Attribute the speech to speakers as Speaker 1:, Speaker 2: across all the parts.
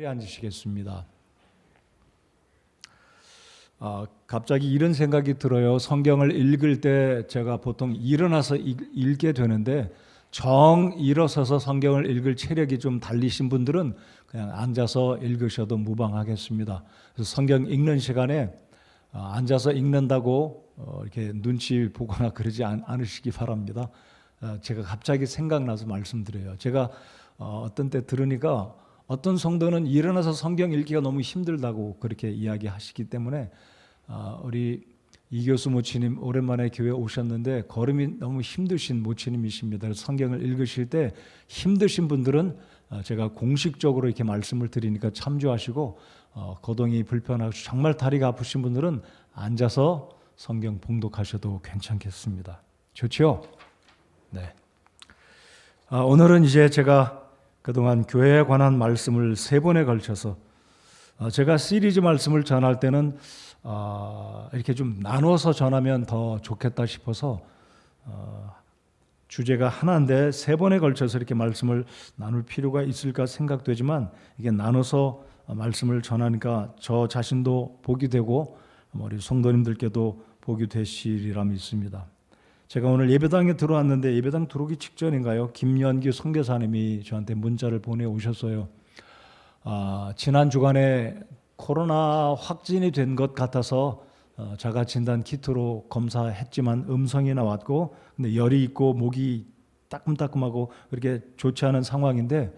Speaker 1: 앉으시겠습니다. 갑자기 이런 생각이 들어요. 성경을 읽을 때 제가 보통 일어나서 읽게 되는데 정 일어서서 성경을 읽을 체력이 좀 달리신 분들은 그냥 앉아서 읽으셔도 무방하겠습니다. 그래서 성경 읽는 시간에 앉아서 읽는다고 이렇게 눈치 보거나 그러지 않으시기 바랍니다. 제가 갑자기 생각나서 말씀드려요. 제가 어떤 때 들으니까 어떤 성도는 일어나서 성경 읽기가 너무 힘들다고 그렇게 이야기하시기 때문에 우리 이교수 모치님 오랜만에 교회 오셨는데 걸음이 너무 힘드신 모치님이십니다. 그래서 성경을 읽으실 때 힘드신 분들은 제가 공식적으로 이렇게 말씀을 드리니까 참조하시고 거동이 불편하고 정말 다리가 아프신 분들은 앉아서 성경 봉독하셔도 괜찮겠습니다. 좋죠? 네. 오늘은 이제 제가 그동안 교회에 관한 말씀을 3번에 걸쳐서 제가 시리즈 말씀을 전할 때는 이렇게 좀 나눠서 전하면 더 좋겠다 싶어서 주제가 하나인데 3번에 걸쳐서 이렇게 말씀을 나눌 필요가 있을까 생각되지만 이게 나눠서 말씀을 전하니까 저 자신도 복이 되고 우리 성도님들께도 복이 되시리라 믿습니다. 제가 오늘 예배당에 들어왔는데 예배당 들어오기 직전인가요? 김연기 선교사님이 저한테 문자를 보내오셨어요. 지난 주간에 코로나 확진이 된 것 같아서 자가진단 키트로 검사했지만 음성이 나왔고 근데 열이 있고 목이 따끔따끔하고 그렇게 좋지 않은 상황인데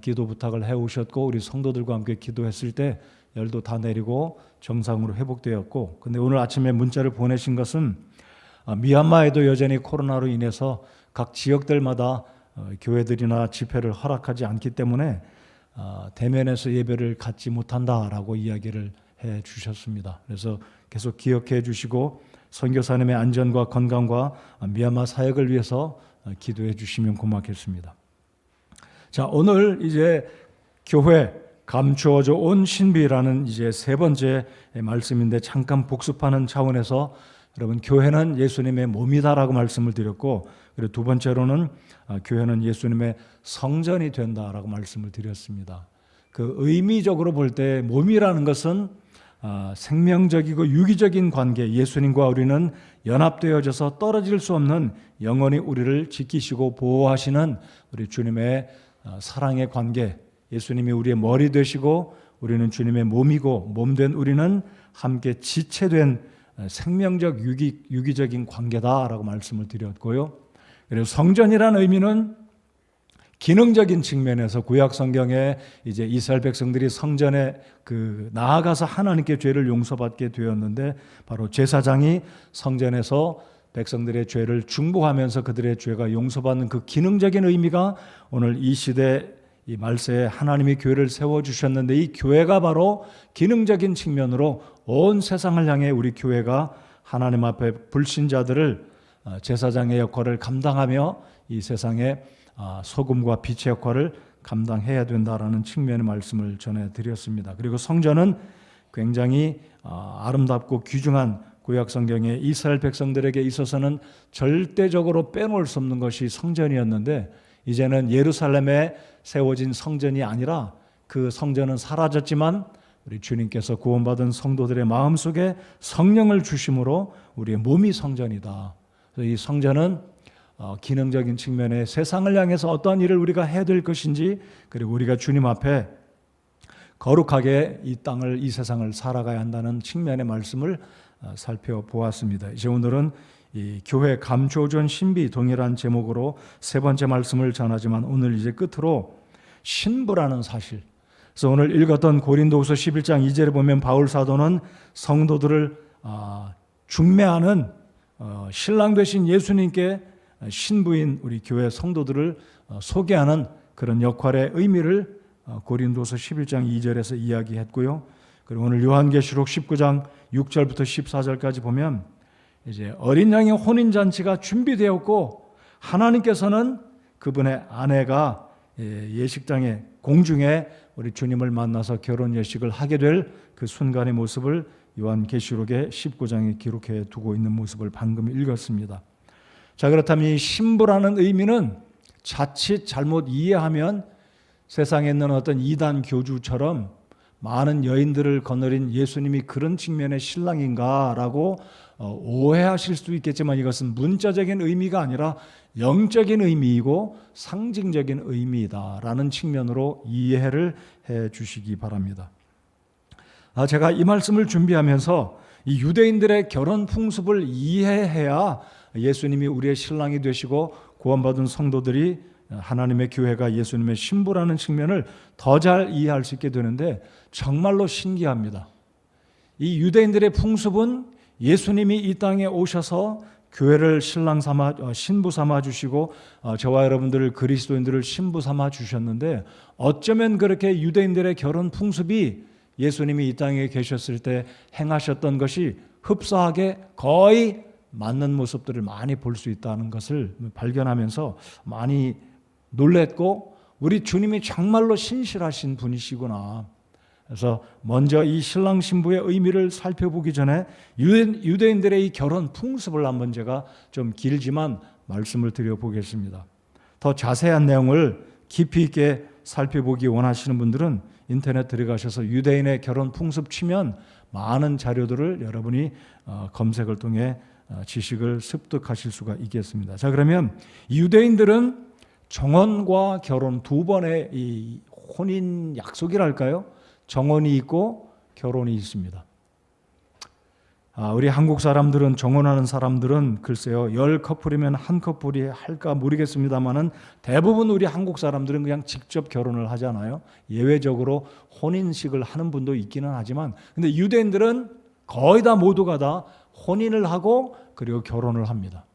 Speaker 1: 기도 부탁을 해오셨고 우리 성도들과 함께 기도했을 때 열도 다 내리고 정상으로 회복되었고 근데 오늘 아침에 문자를 보내신 것은 미얀마에도 여전히 코로나로 인해서 각 지역들마다 교회들이나 집회를 허락하지 않기 때문에 대면에서 예배를 갖지 못한다라고 이야기를 해 주셨습니다. 그래서 계속 기억해 주시고 선교사님의 안전과 건강과 미얀마 사역을 위해서 기도해 주시면 고맙겠습니다. 자, 오늘 이제 교회 감추어져 온 신비라는 이제 3번째 말씀인데 잠깐 복습하는 차원에서 여러분 교회는 예수님의 몸이다라고 말씀을 드렸고 그리고 2번째로는 교회는 예수님의 성전이 된다라고 말씀을 드렸습니다. 그 의미적으로 볼 때 몸이라는 것은 생명적이고 유기적인 관계 예수님과 우리는 연합되어져서 떨어질 수 없는 영원히 우리를 지키시고 보호하시는 우리 주님의 사랑의 관계 예수님이 우리의 머리 되시고 우리는 주님의 몸이고 몸된 우리는 함께 지체된 생명적 유기적인 관계다라고 말씀을 드렸고요. 그리고 성전이라는 의미는 기능적인 측면에서 구약 성경에 이제 이스라엘 백성들이 성전에 나아가서 하나님께 죄를 용서받게 되었는데 바로 제사장이 성전에서 백성들의 죄를 중보하면서 그들의 죄가 용서받는 그 기능적인 의미가 오늘 이 시대 이 말세에 하나님이 교회를 세워주셨는데 이 교회가 바로 기능적인 측면으로 온 세상을 향해 우리 교회가 하나님 앞에 불신자들을 제사장의 역할을 감당하며 이 세상에 소금과 빛의 역할을 감당해야 된다라는 측면의 말씀을 전해드렸습니다. 그리고 성전은 굉장히 아름답고 귀중한 구약 성경의 이스라엘 백성들에게 있어서는 절대적으로 빼놓을 수 없는 것이 성전이었는데 이제는 예루살렘에 세워진 성전이 아니라 그 성전은 사라졌지만 우리 주님께서 구원받은 성도들의 마음속에 성령을 주심으로 우리의 몸이 성전이다. 그래서 이 성전은 기능적인 측면에 세상을 향해서 어떠한 일을 우리가 해야 될 것인지 그리고 우리가 주님 앞에 거룩하게 이 땅을 이 세상을 살아가야 한다는 측면의 말씀을 살펴보았습니다. 이제 오늘은 이 교회 감추어진 신비 동일한 제목으로 3번째 말씀을 전하지만 오늘 이제 끝으로 신부라는 사실. 그래서 오늘 읽었던 고린도후서 11장 2절에 보면 바울 사도는 성도들을 중매하는 신랑 되신 예수님께 신부인 우리 교회 성도들을 소개하는 그런 역할의 의미를 고린도서 11장 2절에서 이야기했고요. 그리고 오늘 요한계시록 19장 6절부터 14절까지 보면 이제 어린 양의 혼인잔치가 준비되었고 하나님께서는 그분의 아내가 예식장에 공중에 우리 주님을 만나서 결혼 예식을 하게 될 그 순간의 모습을 요한계시록의 19장에 기록해 두고 있는 모습을 방금 읽었습니다. 자, 그렇다면 이 신부라는 의미는 자칫 잘못 이해하면 세상에 있는 어떤 이단 교주처럼 많은 여인들을 거느린 예수님이 그런 측면의 신랑인가라고 오해하실 수도 있겠지만 이것은 문자적인 의미가 아니라 영적인 의미이고 상징적인 의미이다라는 측면으로 이해를 해 주시기 바랍니다. 제가 이 말씀을 준비하면서 이 유대인들의 결혼 풍습을 이해해야 예수님이 우리의 신랑이 되시고 구원받은 성도들이 하나님의 교회가 예수님의 신부라는 측면을 더 잘 이해할 수 있게 되는데 정말로 신기합니다. 이 유대인들의 풍습은 예수님이 이 땅에 오셔서 교회를 신랑 삼아 신부 삼아 주시고 저와 여러분들을 그리스도인들을 신부 삼아 주셨는데 어쩌면 그렇게 유대인들의 결혼 풍습이 예수님이 이 땅에 계셨을 때 행하셨던 것이 흡사하게 거의 맞는 모습들을 많이 볼 수 있다는 것을 발견하면서 많이 놀랬고 우리 주님이 정말로 신실하신 분이시구나. 그래서 먼저 이 신랑 신부의 의미를 살펴보기 전에 유대인들의 이 결혼 풍습을 한번 제가 좀 길지만 말씀을 드려보겠습니다. 더 자세한 내용을 깊이 있게 살펴보기 원하시는 분들은 인터넷 들어가셔서 유대인의 결혼 풍습 치면 많은 자료들을 여러분이 검색을 통해 지식을 습득하실 수가 있겠습니다. 자, 그러면 유대인들은 정혼과 결혼 두 번의 이 혼인 약속이랄까요? 정혼이 있고 결혼이 있습니다. 우리 한국 사람들은 정혼하는 사람들은 글쎄요 10커플이면 한 커플이 할까 모르겠습니다만은 대부분 우리 한국 사람들은 그냥 직접 결혼을 하잖아요. 예외적으로 혼인식을 하는 분도 있기는 하지만 근데 유대인들은 거의 다 모두가 다 혼인을 하고 그리고 결혼을 합니다.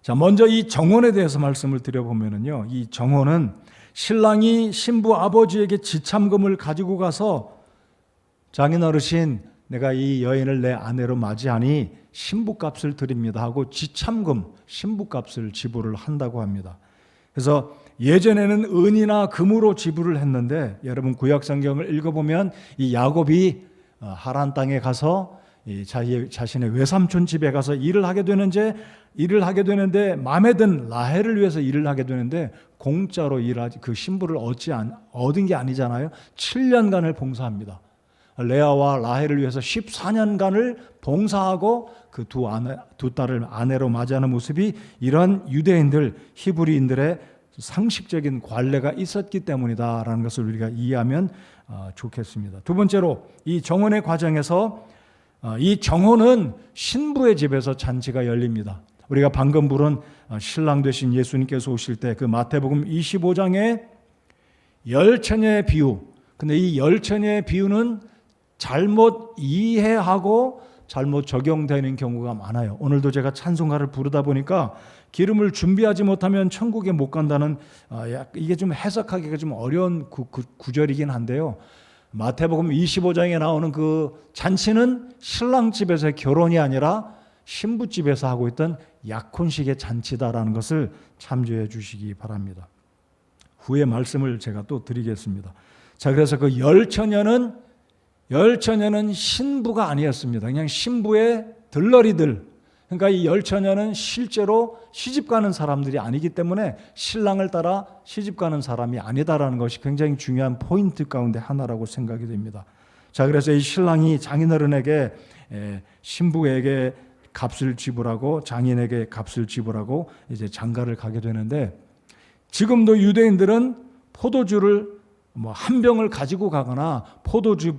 Speaker 1: 자, 먼저 이 정혼에 대해서 말씀을 드려보면요, 이 정혼은 신랑이 신부 아버지에게 지참금을 가지고 가서 장인어르신 내가 이 여인을 내 아내로 맞이하니 신부값을 드립니다 하고 지참금, 신부값을 지불을 한다고 합니다. 그래서 예전에는 은이나 금으로 지불을 했는데 여러분 구약성경을 읽어보면 이 야곱이 하란 땅에 가서 자신의 외삼촌 집에 가서 일을 하게 되는데 마음에 든 라헬을 위해서 일을 하게 되는데 공짜로 일하지 그 신부를 얻은 게 아니잖아요. 7년간을 봉사합니다. 레아와 라헬을 위해서 14년간을 봉사하고 그 두 딸을 아내로 맞이하는 모습이 이런 유대인들, 히브리인들의 상식적인 관례가 있었기 때문이다라는 것을 우리가 이해하면 좋겠습니다. 두 번째로 이 정혼의 과정에서 이 정혼은 신부의 집에서 잔치가 열립니다. 우리가 방금 부른 신랑 되신 예수님께서 오실 때 그 마태복음 25장의 열처녀의 비유, 근데 이 열처녀의 비유는 잘못 이해하고 잘못 적용되는 경우가 많아요. 오늘도 제가 찬송가를 부르다 보니까 기름을 준비하지 못하면 천국에 못 간다는 이게 좀 해석하기가 좀 어려운 구절이긴 한데요. 마태복음 25장에 나오는 그 잔치는 신랑 집에서의 결혼이 아니라 신부 집에서 하고 있던 약혼식의 잔치다라는 것을 참조해 주시기 바랍니다. 후에 말씀을 제가 또 드리겠습니다. 자, 그래서 그 열처녀는 신부가 아니었습니다. 그냥 신부의 들러리들. 그러니까 이 열처녀는 실제로 시집가는 사람들이 아니기 때문에 신랑을 따라 시집가는 사람이 아니다라는 것이 굉장히 중요한 포인트 가운데 하나라고 생각이 됩니다. 자, 그래서 이 신랑이 장인어른에게 신부에게 값을 지불하고 장인에게 값을 지불하고 이제 장가를 가게 되는데 지금도 유대인들은 포도주를 한 병을 가지고 가거나 포도주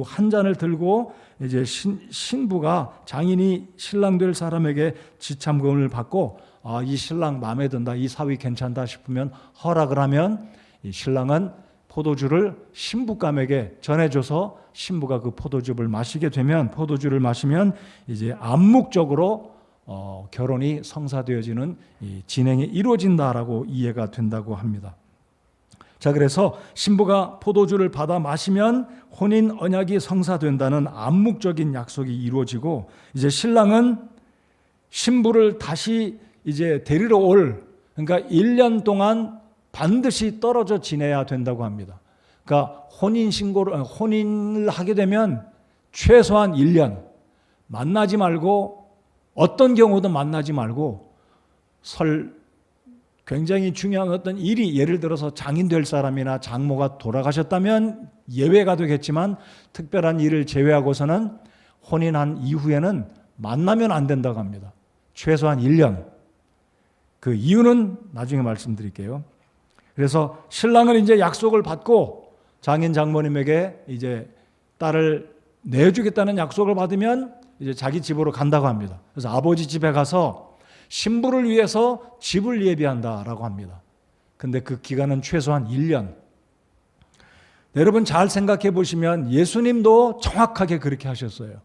Speaker 1: 한 잔을 들고 이제 신부가 장인이 신랑 될 사람에게 지참금을 받고 이 신랑 마음에 든다, 이 사위 괜찮다 싶으면 허락을 하면 이 신랑은 포도주를 신부감에게 전해줘서 신부가 그 포도주를 마시면 이제 암묵적으로 결혼이 성사되어지는 이 진행이 이루어진다라고 이해가 된다고 합니다. 자, 그래서 신부가 포도주를 받아 마시면 혼인 언약이 성사된다는 암묵적인 약속이 이루어지고 이제 신랑은 신부를 다시 이제 데리러 그러니까 1년 동안 반드시 떨어져 지내야 된다고 합니다. 그러니까 혼인을 하게 되면 최소한 1년 어떤 경우도 만나지 말고 굉장히 중요한 어떤 일이, 예를 들어서 장인 될 사람이나 장모가 돌아가셨다면 예외가 되겠지만 특별한 일을 제외하고서는 혼인한 이후에는 만나면 안 된다고 합니다. 최소한 1년. 그 이유는 나중에 말씀드릴게요. 그래서 신랑은 이제 약속을 받고 장인 장모님에게 이제 딸을 내주겠다는 약속을 받으면 이제 자기 집으로 간다고 합니다. 그래서 아버지 집에 가서 신부를 위해서 집을 예비한다라고 합니다. 근데 그 기간은 최소한 1년. 여러분 잘 생각해 보시면 예수님도 정확하게 그렇게 하셨어요.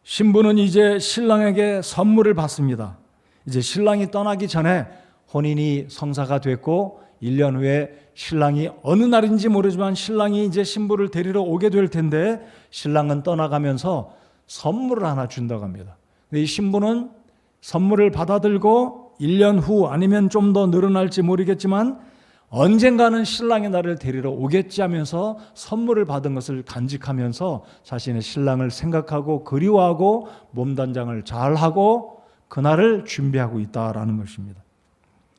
Speaker 1: 신부는 이제 신랑에게 선물을 받습니다. 이제 신랑이 떠나기 전에 혼인이 성사가 됐고 1년 후에 신랑이 어느 날인지 모르지만 신랑이 이제 신부를 데리러 오게 될 텐데 신랑은 떠나가면서 선물을 하나 준다고 합니다. 이 신부는 선물을 받아들고 1년 후 아니면 좀 더 늘어날지 모르겠지만 언젠가는 신랑이 나를 데리러 오겠지 하면서 선물을 받은 것을 간직하면서 자신의 신랑을 생각하고 그리워하고 몸단장을 잘하고 그날을 준비하고 있다라는 것입니다.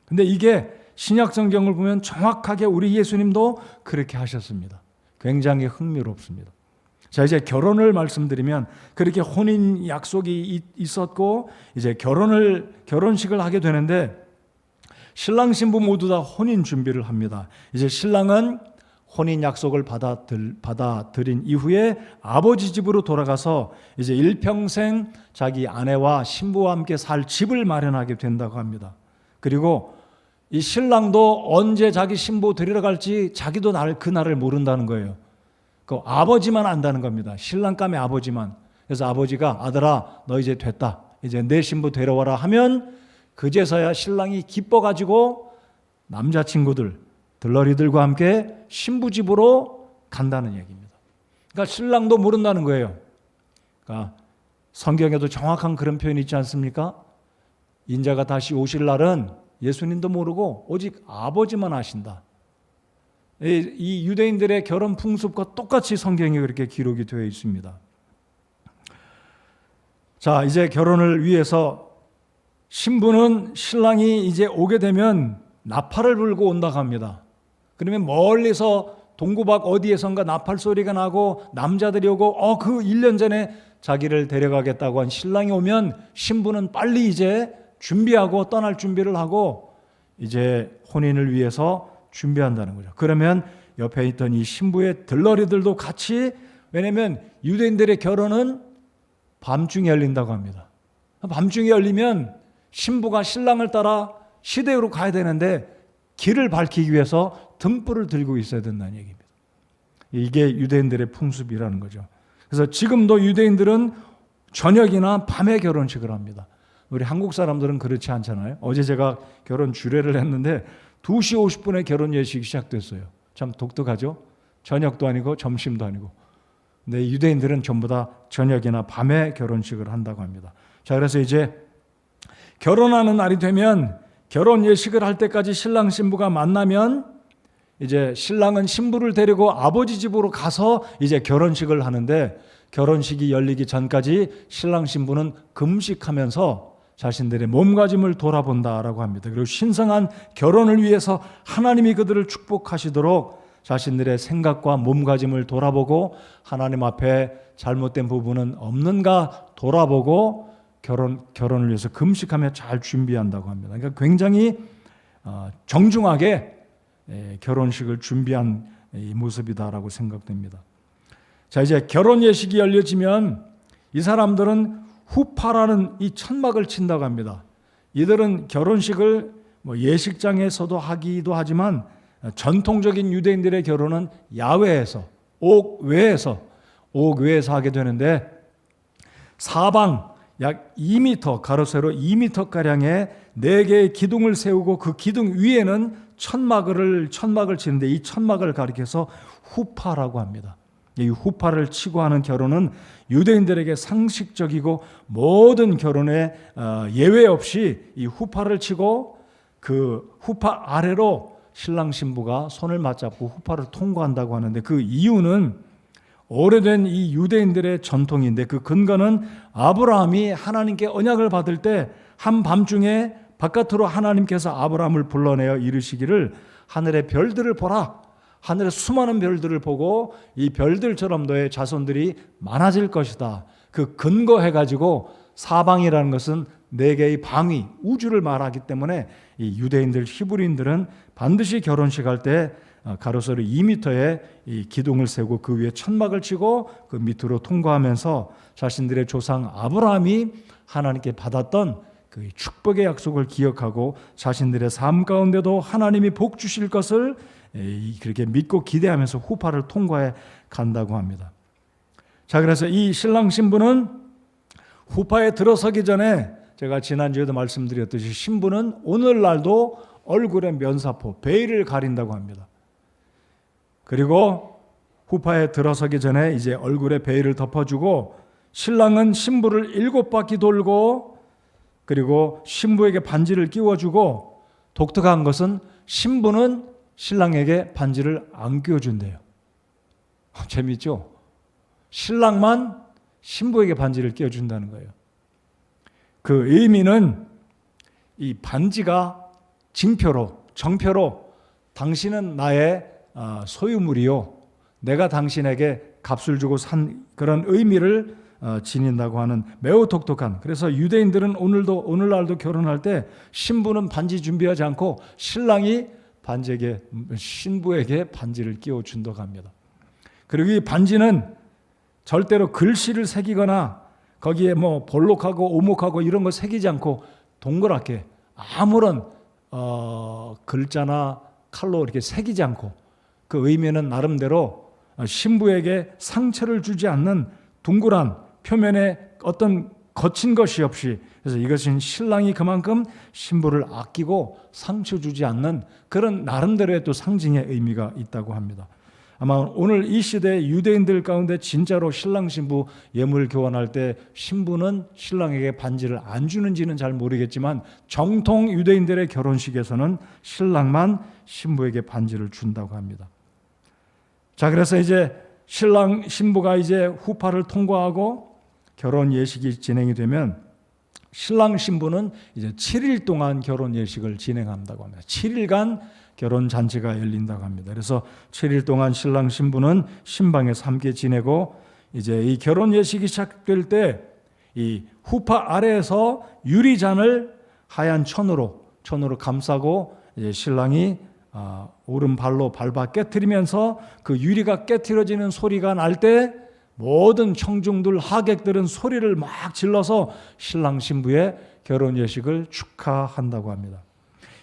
Speaker 1: 근데 이게 신약 성경을 보면 정확하게 우리 예수님도 그렇게 하셨습니다. 굉장히 흥미롭습니다. 자, 이제 결혼을 말씀드리면 그렇게 혼인 약속이 있었고 이제 결혼식을 하게 되는데 신랑 신부 모두 다 혼인 준비를 합니다. 이제 신랑은 혼인 약속을 받아들인 이후에 아버지 집으로 돌아가서 이제 일평생 자기 아내와 신부와 함께 살 집을 마련하게 된다고 합니다. 그리고 이 신랑도 언제 자기 신부 데리러 갈지 자기도 그날을 모른다는 거예요. 그 아버지만 안다는 겁니다. 신랑감의 아버지만. 그래서 아버지가 아들아 너 이제 됐다. 이제 내 신부 데려와라 하면 그제서야 신랑이 기뻐가지고 남자친구들, 들러리들과 함께 신부 집으로 간다는 얘기입니다. 그러니까 신랑도 모른다는 거예요. 그러니까 성경에도 정확한 그런 표현이 있지 않습니까? 인자가 다시 오실 날은 예수님도 모르고 오직 아버지만 아신다. 이 유대인들의 결혼 풍습과 똑같이 성경에 그렇게 기록이 되어 있습니다. 자, 이제 결혼을 위해서 신부는 신랑이 이제 오게 되면 나팔을 불고 온다고 합니다. 그러면 멀리서 동구박 어디에선가 나팔 소리가 나고 남자들이 오고 그 1년 전에 자기를 데려가겠다고 한 신랑이 오면 신부는 빨리 이제 준비하고 떠날 준비를 하고 이제 혼인을 위해서 준비한다는 거죠. 그러면 옆에 있던 이 신부의 들러리들도 같이, 왜냐하면 유대인들의 결혼은 밤중에 열린다고 합니다. 밤중에 열리면 신부가 신랑을 따라 시댁으로 가야 되는데 길을 밝히기 위해서 등불을 들고 있어야 된다는 얘기입니다. 이게 유대인들의 풍습이라는 거죠. 그래서 지금도 유대인들은 저녁이나 밤에 결혼식을 합니다. 우리 한국 사람들은 그렇지 않잖아요. 어제 제가 결혼 주례를 했는데 2시 50분에 결혼 예식이 시작됐어요. 참 독특하죠? 저녁도 아니고 점심도 아니고. 근데 유대인들은 전부 다 저녁이나 밤에 결혼식을 한다고 합니다. 자, 그래서 이제 결혼하는 날이 되면 결혼 예식을 할 때까지 신랑 신부가 만나면 이제 신랑은 신부를 데리고 아버지 집으로 가서 이제 결혼식을 하는데 결혼식이 열리기 전까지 신랑 신부는 금식하면서 자신들의 몸가짐을 돌아본다라고 합니다. 그리고 신성한 결혼을 위해서 하나님이 그들을 축복하시도록 자신들의 생각과 몸가짐을 돌아보고 하나님 앞에 잘못된 부분은 없는가 돌아보고 결혼을 위해서 금식하며 잘 준비한다고 합니다. 그러니까 굉장히 정중하게 결혼식을 준비한 이 모습이다라고 생각됩니다. 자, 이제 결혼 예식이 열려지면 이 사람들은 후파라는 이 천막을 친다고 합니다. 이들은 결혼식을 예식장에서도 하기도 하지만 전통적인 유대인들의 결혼은 야외에서, 옥외에서 하게 되는데 사방 약 2m, 가로 세로 2m가량의 4개의 기둥을 세우고 그 기둥 위에는 천막을 치는데 이 천막을 가리켜서 후파라고 합니다. 이 후파를 치고 하는 결혼은 유대인들에게 상식적이고 모든 결혼에 예외 없이 이 후파를 치고 그 후파 아래로 신랑 신부가 손을 맞잡고 후파를 통과한다고 하는데 그 이유는 오래된 이 유대인들의 전통인데 그 근거는 아브라함이 하나님께 언약을 받을 때 한밤중에 바깥으로 하나님께서 아브라함을 불러내어 이르시기를 하늘의 별들을 보라. 하늘의 수많은 별들을 보고 이 별들처럼 너의 자손들이 많아질 것이다. 그 근거해가지고 사방이라는 것은 네 개의 방위, 우주를 말하기 때문에 이 유대인들, 히브리인들은 반드시 결혼식 할 때 가로세로 2m의 이 기둥을 세우고 그 위에 천막을 치고 그 밑으로 통과하면서 자신들의 조상 아브라함이 하나님께 받았던 그 축복의 약속을 기억하고 자신들의 삶 가운데도 하나님이 복 주실 것을 그렇게 믿고 기대하면서 후파를 통과해 간다고 합니다. 자, 그래서 이 신랑 신부는 후파에 들어서기 전에 제가 지난주에도 말씀드렸듯이 신부는 오늘날도 얼굴에 면사포, 베일을 가린다고 합니다. 그리고 후파에 들어서기 전에 이제 얼굴에 베일을 덮어주고 신랑은 신부를 7바퀴 돌고 그리고 신부에게 반지를 끼워주고 독특한 것은 신부는 신랑에게 반지를 안 끼워준대요. 재밌죠? 신랑만 신부에게 반지를 끼워준다는 거예요. 그 의미는 이 반지가 징표로, 정표로 당신은 나의 소유물이요, 내가 당신에게 값을 주고 산 그런 의미를 지닌다고 하는 매우 독특한. 그래서 유대인들은 오늘날도 결혼할 때 신부는 반지 준비하지 않고 신랑이 신부에게 반지를 끼워준다고 합니다. 그리고 이 반지는 절대로 글씨를 새기거나 거기에 뭐 볼록하고 오목하고 이런 거 새기지 않고 동그랗게 아무런 글자나 칼로 이렇게 새기지 않고 그 의미는 나름대로 신부에게 상처를 주지 않는 둥그란 표면에 어떤 거친 것이 없이, 그래서 이것은 신랑이 그만큼 신부를 아끼고 상처 주지 않는 그런 나름대로의 또 상징의 의미가 있다고 합니다. 아마 오늘 이 시대 유대인들 가운데 진짜로 신랑 신부 예물 교환할 때 신부는 신랑에게 반지를 안 주는지는 잘 모르겠지만 정통 유대인들의 결혼식에서는 신랑만 신부에게 반지를 준다고 합니다. 자, 그래서 이제 신랑 신부가 이제 후파를 통과하고 결혼 예식이 진행이 되면 신랑 신부는 이제 7일 동안 결혼 예식을 진행한다고 합니다. 7일간 결혼 잔치가 열린다고 합니다. 그래서 7일 동안 신랑 신부는 신방에서 함께 지내고 이제 이 결혼 예식이 시작될 때 이 후파 아래에서 유리잔을 하얀 천으로 감싸고 이제 신랑이 오른발로 밟아 깨트리면서 그 유리가 깨트려지는 소리가 날 때 모든 청중들, 하객들은 소리를 막 질러서 신랑 신부의 결혼 예식을 축하한다고 합니다.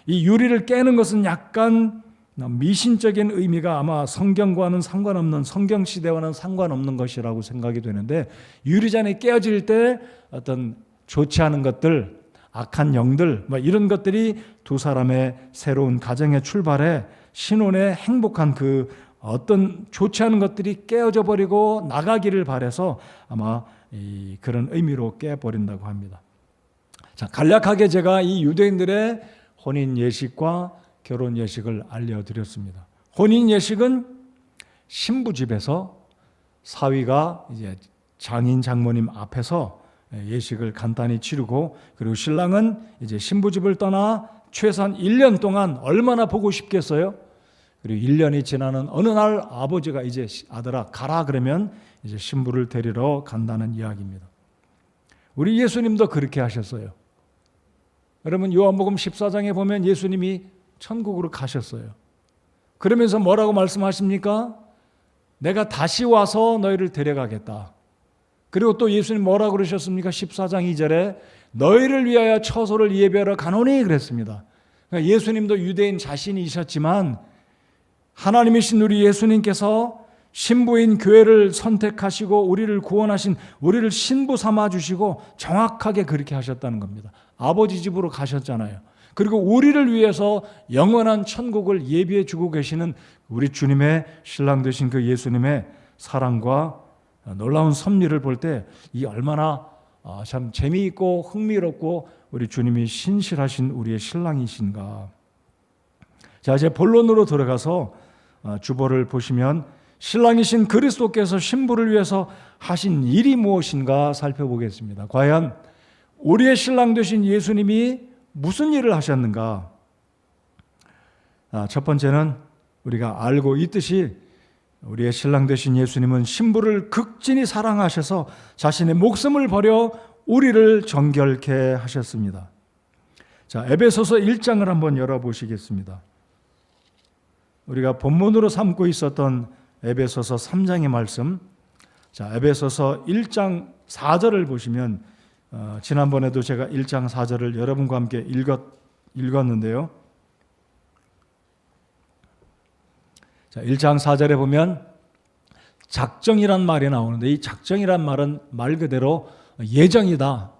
Speaker 1: 이 유리를 깨는 것은 약간 미신적인 의미가 아마 성경과는 상관없는, 성경 시대와는 상관없는 것이라고 생각이 되는데, 유리잔이 깨어질 때 어떤 좋지 않은 것들, 악한 영들, 이런 것들이 두 사람의 새로운 가정의 출발에 신혼의 행복한 그 어떤 좋지 않은 것들이 깨어져 버리고 나가기를 바라서 아마 그런 의미로 깨버린다고 합니다. 자, 간략하게 제가 이 유대인들의 혼인 예식과 결혼 예식을 알려드렸습니다. 혼인 예식은 신부 집에서 사위가 이제 장인 장모님 앞에서 예식을 간단히 치르고, 그리고 신랑은 이제 신부 집을 떠나 최소한 1년 동안 얼마나 보고 싶겠어요? 그리고 1년이 지나는 어느 날 아버지가 이제 아들아 가라 그러면 이제 신부를 데리러 간다는 이야기입니다. 우리 예수님도 그렇게 하셨어요. 여러분 요한복음 14장에 보면 예수님이 천국으로 가셨어요. 그러면서 뭐라고 말씀하십니까? 내가 다시 와서 너희를 데려가겠다. 그리고 또 예수님 뭐라고 그러셨습니까? 14장 2절에 너희를 위하여 처소를 예비하러 가노니 그랬습니다. 그러니까 예수님도 유대인 자신이셨지만 하나님이신 우리 예수님께서 신부인 교회를 선택하시고 우리를 구원하신, 우리를 신부 삼아 주시고 정확하게 그렇게 하셨다는 겁니다. 아버지 집으로 가셨잖아요. 그리고 우리를 위해서 영원한 천국을 예비해 주고 계시는 우리 주님의 신랑 되신 그 예수님의 사랑과 놀라운 섭리를 볼 때 이 얼마나 참 재미있고 흥미롭고 우리 주님이 신실하신 우리의 신랑이신가. 자, 이제 본론으로 들어가서 주보를 보시면 신랑이신 그리스도께서 신부를 위해서 하신 일이 무엇인가 살펴보겠습니다. 과연 우리의 신랑 되신 예수님이 무슨 일을 하셨는가? 첫 번째는 우리가 알고 있듯이 우리의 신랑 되신 예수님은 신부를 극진히 사랑하셔서 자신의 목숨을 버려 우리를 정결케 하셨습니다. 자, 에베소서 1장을 한번 열어보시겠습니다. 우리가 본문으로 삼고 있었던 에베소서 3장의 말씀, 자, 에베소서 1장 4절을 보시면 지난번에도 제가 1장 4절을 여러분과 함께 읽었는데요. 자, 1장 4절에 보면 작정이란 말이 나오는데, 이 작정이란 말은 말 그대로 예정이다.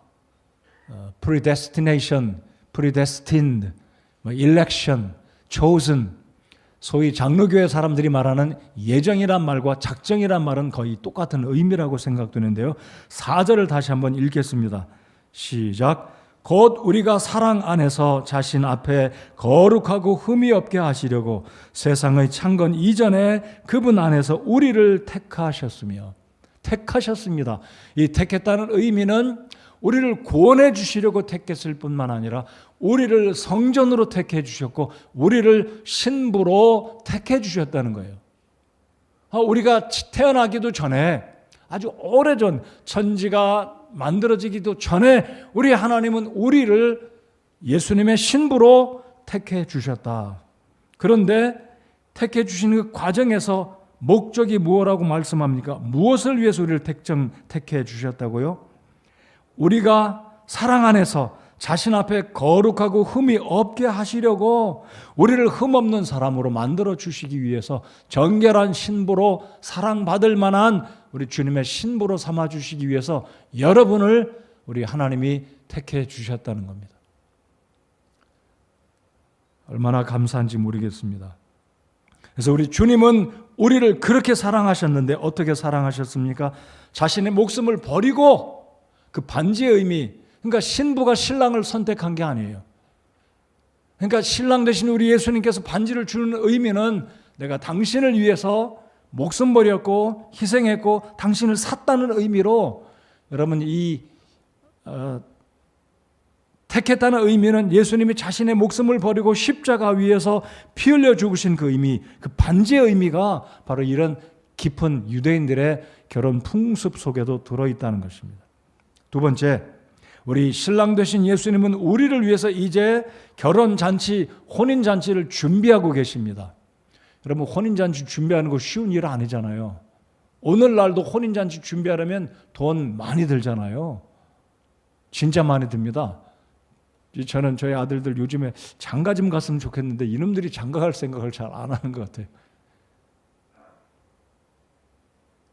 Speaker 1: predestination, predestined, election, chosen. 소위 장로교회 사람들이 말하는 예정이란 말과 작정이란 말은 거의 똑같은 의미라고 생각되는데요. 4절을 다시 한번 읽겠습니다. 시작. 곧 우리가 사랑 안에서 자신 앞에 거룩하고 흠이 없게 하시려고 세상의 창건 이전에 그분 안에서 우리를 택하셨습니다. 이 택했다는 의미는 우리를 구원해 주시려고 택했을 뿐만 아니라 우리를 성전으로 택해 주셨고 우리를 신부로 택해 주셨다는 거예요. 우리가 태어나기도 전에, 아주 오래전, 천지가 만들어지기도 전에 우리 하나님은 우리를 예수님의 신부로 택해 주셨다. 그런데 택해 주시는 그 과정에서 목적이 무엇이라고 말씀합니까? 무엇을 위해서 우리를 택해 주셨다고요? 우리가 사랑 안에서 자신 앞에 거룩하고 흠이 없게 하시려고 우리를 흠없는 사람으로 만들어 주시기 위해서 정결한 신부로 사랑받을 만한 우리 주님의 신부로 삼아 주시기 위해서 여러분을 우리 하나님이 택해 주셨다는 겁니다. 얼마나 감사한지 모르겠습니다. 그래서 우리 주님은 우리를 그렇게 사랑하셨는데 어떻게 사랑하셨습니까? 자신의 목숨을 버리고, 그 반지의 의미, 그러니까 신부가 신랑을 선택한 게 아니에요. 그러니까 신랑 되신 우리 예수님께서 반지를 주는 의미는 내가 당신을 위해서 목숨 버렸고 희생했고 당신을 샀다는 의미로, 여러분 이 택했다는 의미는 예수님이 자신의 목숨을 버리고 십자가 위에서 피 흘려 죽으신 그 의미, 그 반지의 의미가 바로 이런 깊은 유대인들의 결혼 풍습 속에도 들어있다는 것입니다. 두 번째, 우리 신랑 되신 예수님은 우리를 위해서 이제 결혼잔치, 혼인잔치를 준비하고 계십니다. 여러분, 혼인잔치 준비하는 거 쉬운 일 아니잖아요. 오늘날도 혼인잔치 준비하려면 돈 많이 들잖아요. 진짜 많이 듭니다. 저는 저희 아들들 요즘에 장가 좀 갔으면 좋겠는데 이놈들이 장가 갈 생각을 잘 안 하는 것 같아요.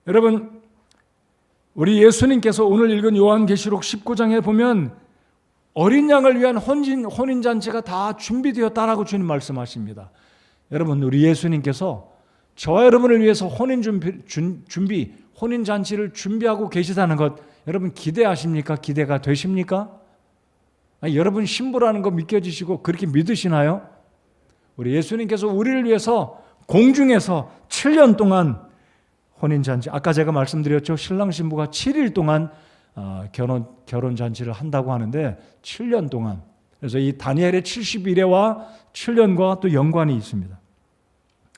Speaker 1: 여러분, 우리 예수님께서 오늘 읽은 요한계시록 19장에 보면 어린 양을 위한 혼인잔치가 다 준비되었다라고 주님 말씀하십니다. 여러분, 우리 예수님께서 저와 여러분을 위해서 혼인잔치를 준비하고 계시다는 것, 여러분 기대하십니까? 기대가 되십니까? 여러분 신부라는 거 믿겨지시고 그렇게 믿으시나요? 우리 예수님께서 우리를 위해서 공중에서 7년 동안 혼인잔치, 아까 제가 말씀드렸죠. 신랑 신부가 7일 동안 결혼잔치를 한다고 하는데 7년 동안, 그래서 이 다니엘의 70일에와 7년과 또 연관이 있습니다.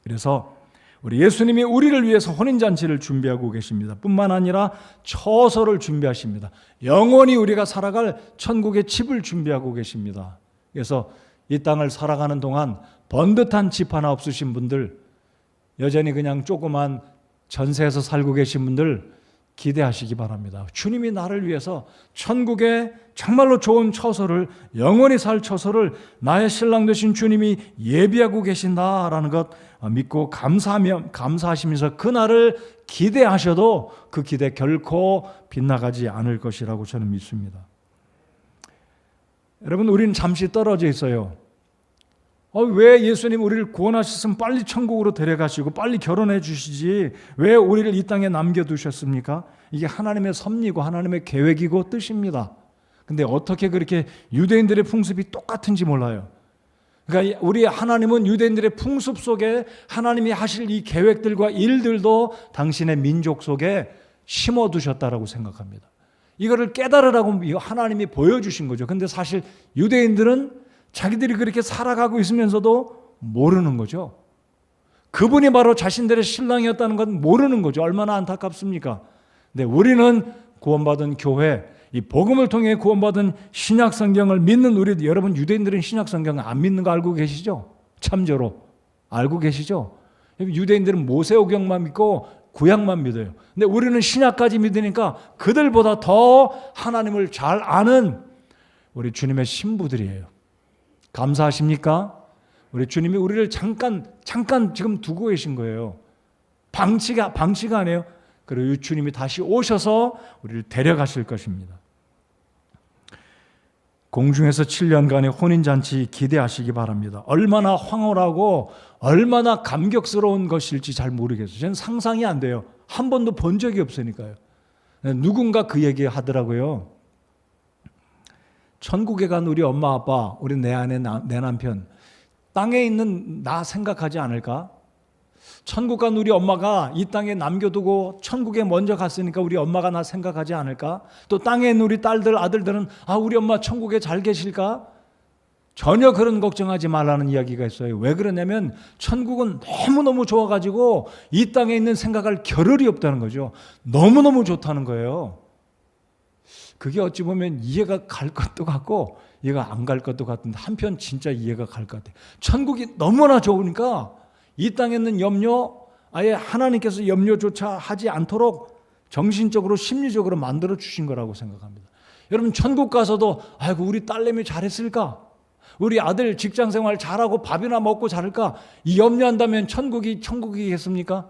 Speaker 1: 그래서 우리 예수님이 우리를 위해서 혼인잔치를 준비하고 계십니다. 뿐만 아니라 처소를 준비하십니다. 영원히 우리가 살아갈 천국의 집을 준비하고 계십니다. 그래서 이 땅을 살아가는 동안 번듯한 집 하나 없으신 분들, 여전히 그냥 조그만 전세에서 살고 계신 분들 기대하시기 바랍니다. 주님이 나를 위해서 천국의 정말로 좋은 처소를, 영원히 살 처소를 나의 신랑 되신 주님이 예비하고 계신다라는 것 믿고 감사하시면서 그날을 기대하셔도 그 기대 결코 빗나가지 않을 것이라고 저는 믿습니다. 여러분, 우리는 잠시 떨어져 있어요. 왜 예수님 우리를 구원하셨으면 빨리 천국으로 데려가시고 빨리 결혼해 주시지 왜 우리를 이 땅에 남겨두셨습니까? 이게 하나님의 섭리고 하나님의 계획이고 뜻입니다. 근데 어떻게 그렇게 유대인들의 풍습이 똑같은지 몰라요. 그러니까 우리 하나님은 유대인들의 풍습 속에 하나님이 하실 이 계획들과 일들도 당신의 민족 속에 심어두셨다라고 생각합니다. 이거를 깨달으라고 하나님이 보여주신 거죠. 근데 사실 유대인들은 자기들이 그렇게 살아가고 있으면서도 모르는 거죠. 그분이 바로 자신들의 신랑이었다는 건 모르는 거죠. 얼마나 안타깝습니까? 근데 우리는 구원받은 교회, 이 복음을 통해 구원받은 신약 성경을 믿는 우리, 여러분 유대인들은 신약 성경 안 믿는 거 알고 계시죠? 참조로 알고 계시죠? 유대인들은 모세오경만 믿고 구약만 믿어요. 근데 우리는 신약까지 믿으니까 그들보다 더 하나님을 잘 아는 우리 주님의 신부들이에요. 감사하십니까? 우리 주님이 우리를 잠깐 지금 두고 계신 거예요. 방치가 아니에요. 그리고 주님이 다시 오셔서 우리를 데려가실 것입니다. 공중에서 7년간의 혼인잔치 기대하시기 바랍니다. 얼마나 황홀하고 얼마나 감격스러운 것일지 잘 모르겠어요. 저는 상상이 안 돼요. 한 번도 본 적이 없으니까요. 누군가 그 얘기 하더라고요. 천국에 간 우리 엄마 아빠, 우리 내 아내 내 남편, 땅에 있는 나 생각하지 않을까? 천국 간 우리 엄마가 이 땅에 남겨두고 천국에 먼저 갔으니까 우리 엄마가 나 생각하지 않을까? 또 땅에 있는 우리 딸들, 아들들은 우리 엄마 천국에 잘 계실까? 전혀 그런 걱정하지 말라는 이야기가 있어요. 왜 그러냐면 천국은 너무너무 좋아가지고 이 땅에 있는 생각할 겨를이 없다는 거죠. 너무너무 좋다는 거예요. 그게 어찌 보면 이해가 갈 것도 같고 이해가 안 갈 것도 같은데 한편 진짜 이해가 갈 것 같아요. 천국이 너무나 좋으니까 이 땅에 있는 염려, 아예 하나님께서 염려조차 하지 않도록 정신적으로 심리적으로 만들어 주신 거라고 생각합니다. 여러분 천국 가서도 아이고 우리 딸내미 잘했을까? 우리 아들 직장생활 잘하고 밥이나 먹고 잘할까? 이 염려한다면 천국이겠습니까?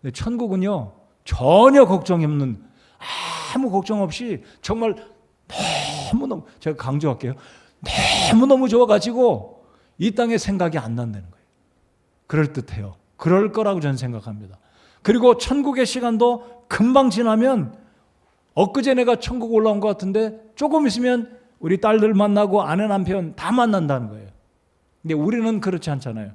Speaker 1: 네, 천국은요 전혀 걱정이 없는, 아무 걱정 없이 정말 너무너무, 제가 강조할게요, 너무너무 좋아가지고 이 땅에 생각이 안 난다는 거예요. 그럴듯해요. 그럴 거라고 저는 생각합니다. 그리고 천국의 시간도 금방 지나면, 엊그제 내가 천국 올라온 것 같은데 조금 있으면 우리 딸들 만나고 아내 남편 다 만난다는 거예요. 근데 우리는 그렇지 않잖아요.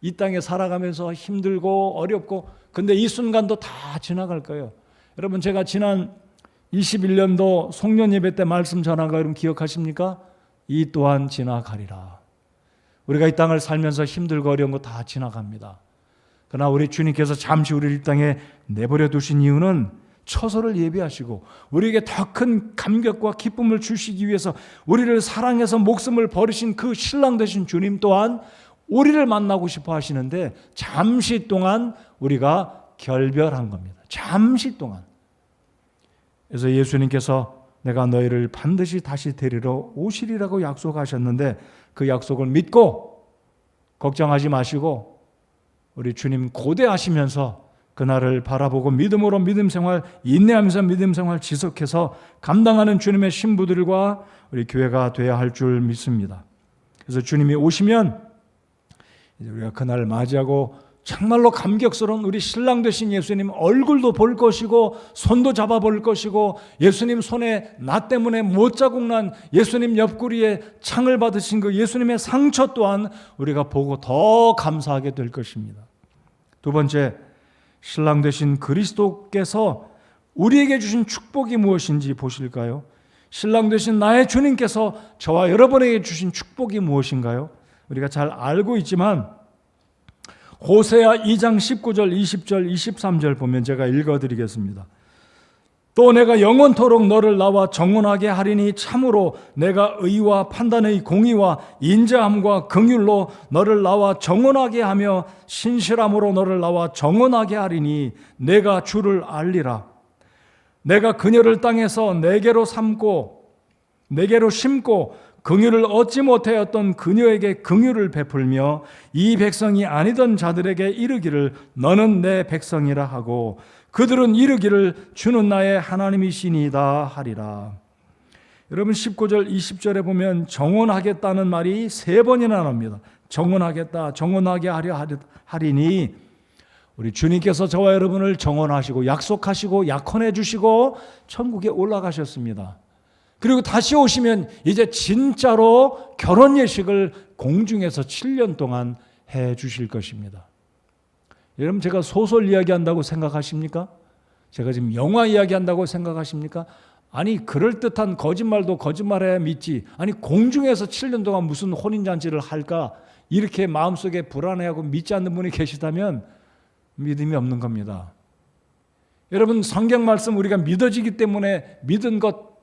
Speaker 1: 이 땅에 살아가면서 힘들고 어렵고, 근데 이 순간도 다 지나갈 거예요. 여러분 제가 지난 21년도 송년 예배 때 말씀 전한 거 여러분 기억하십니까? 이 또한 지나가리라. 우리가 이 땅을 살면서 힘들고 어려운 거 다 지나갑니다. 그러나 우리 주님께서 잠시 우리를 이 땅에 내버려 두신 이유는 처소를 예비하시고 우리에게 더 큰 감격과 기쁨을 주시기 위해서 우리를 사랑해서 목숨을 버리신 그 신랑 되신 주님 또한 우리를 만나고 싶어 하시는데 잠시 동안 우리가 결별한 겁니다. 잠시 동안. 그래서 예수님께서 내가 너희를 반드시 다시 데리러 오시리라고 약속하셨는데 그 약속을 믿고 걱정하지 마시고 우리 주님 고대하시면서 그날을 바라보고 믿음으로 믿음 생활, 인내하면서 믿음 생활 지속해서 감당하는 주님의 신부들과 우리 교회가 되어야 할 줄 믿습니다. 그래서 주님이 오시면 이제 우리가 그날을 맞이하고 정말로 감격스러운 우리 신랑 되신 예수님 얼굴도 볼 것이고 손도 잡아볼 것이고 예수님 손에 나 때문에 못자국 난 예수님 옆구리에 창을 받으신 그 예수님의 상처 또한 우리가 보고 더 감사하게 될 것입니다. 두 번째, 신랑 되신 그리스도께서 우리에게 주신 축복이 무엇인지 보실까요? 신랑 되신 나의 주님께서 저와 여러분에게 주신 축복이 무엇인가요? 우리가 잘 알고 있지만 호세아 2장 19절, 20절, 23절 보면 제가 읽어드리겠습니다. 또 내가 영원토록 너를 나와 정언하게 하리니 참으로 내가 의와 판단의 공의와 인자함과 긍휼로 너를 나와 정언하게 하며 신실함으로 너를 나와 정언하게 하리니 내가 주를 알리라. 내가 그녀를 땅에서 내게로 심고 긍휼을 얻지 못하였던 그녀에게 긍휼을 베풀며 이 백성이 아니던 자들에게 이르기를 너는 내 백성이라 하고 그들은 이르기를 주는 나의 하나님이시니이다 하리라. 여러분 19절 20절에 보면 정언하겠다는 말이 3번이나 나옵니다. 정언하겠다, 정언하게 하리니 우리 주님께서 저와 여러분을 정언하시고 약속하시고 약혼해 주시고 천국에 올라가셨습니다. 그리고 다시 오시면 이제 진짜로 결혼 예식을 공중에서 7년 동안 해 주실 것입니다. 여러분, 제가 소설 이야기한다고 생각하십니까? 제가 지금 영화 이야기한다고 생각하십니까? 아니, 그럴듯한 거짓말도 거짓말해야 믿지. 아니, 공중에서 7년 동안 무슨 혼인잔치를 할까? 이렇게 마음속에 불안해하고 믿지 않는 분이 계시다면 믿음이 없는 겁니다. 여러분, 성경 말씀 우리가 믿어지기 때문에 믿은 것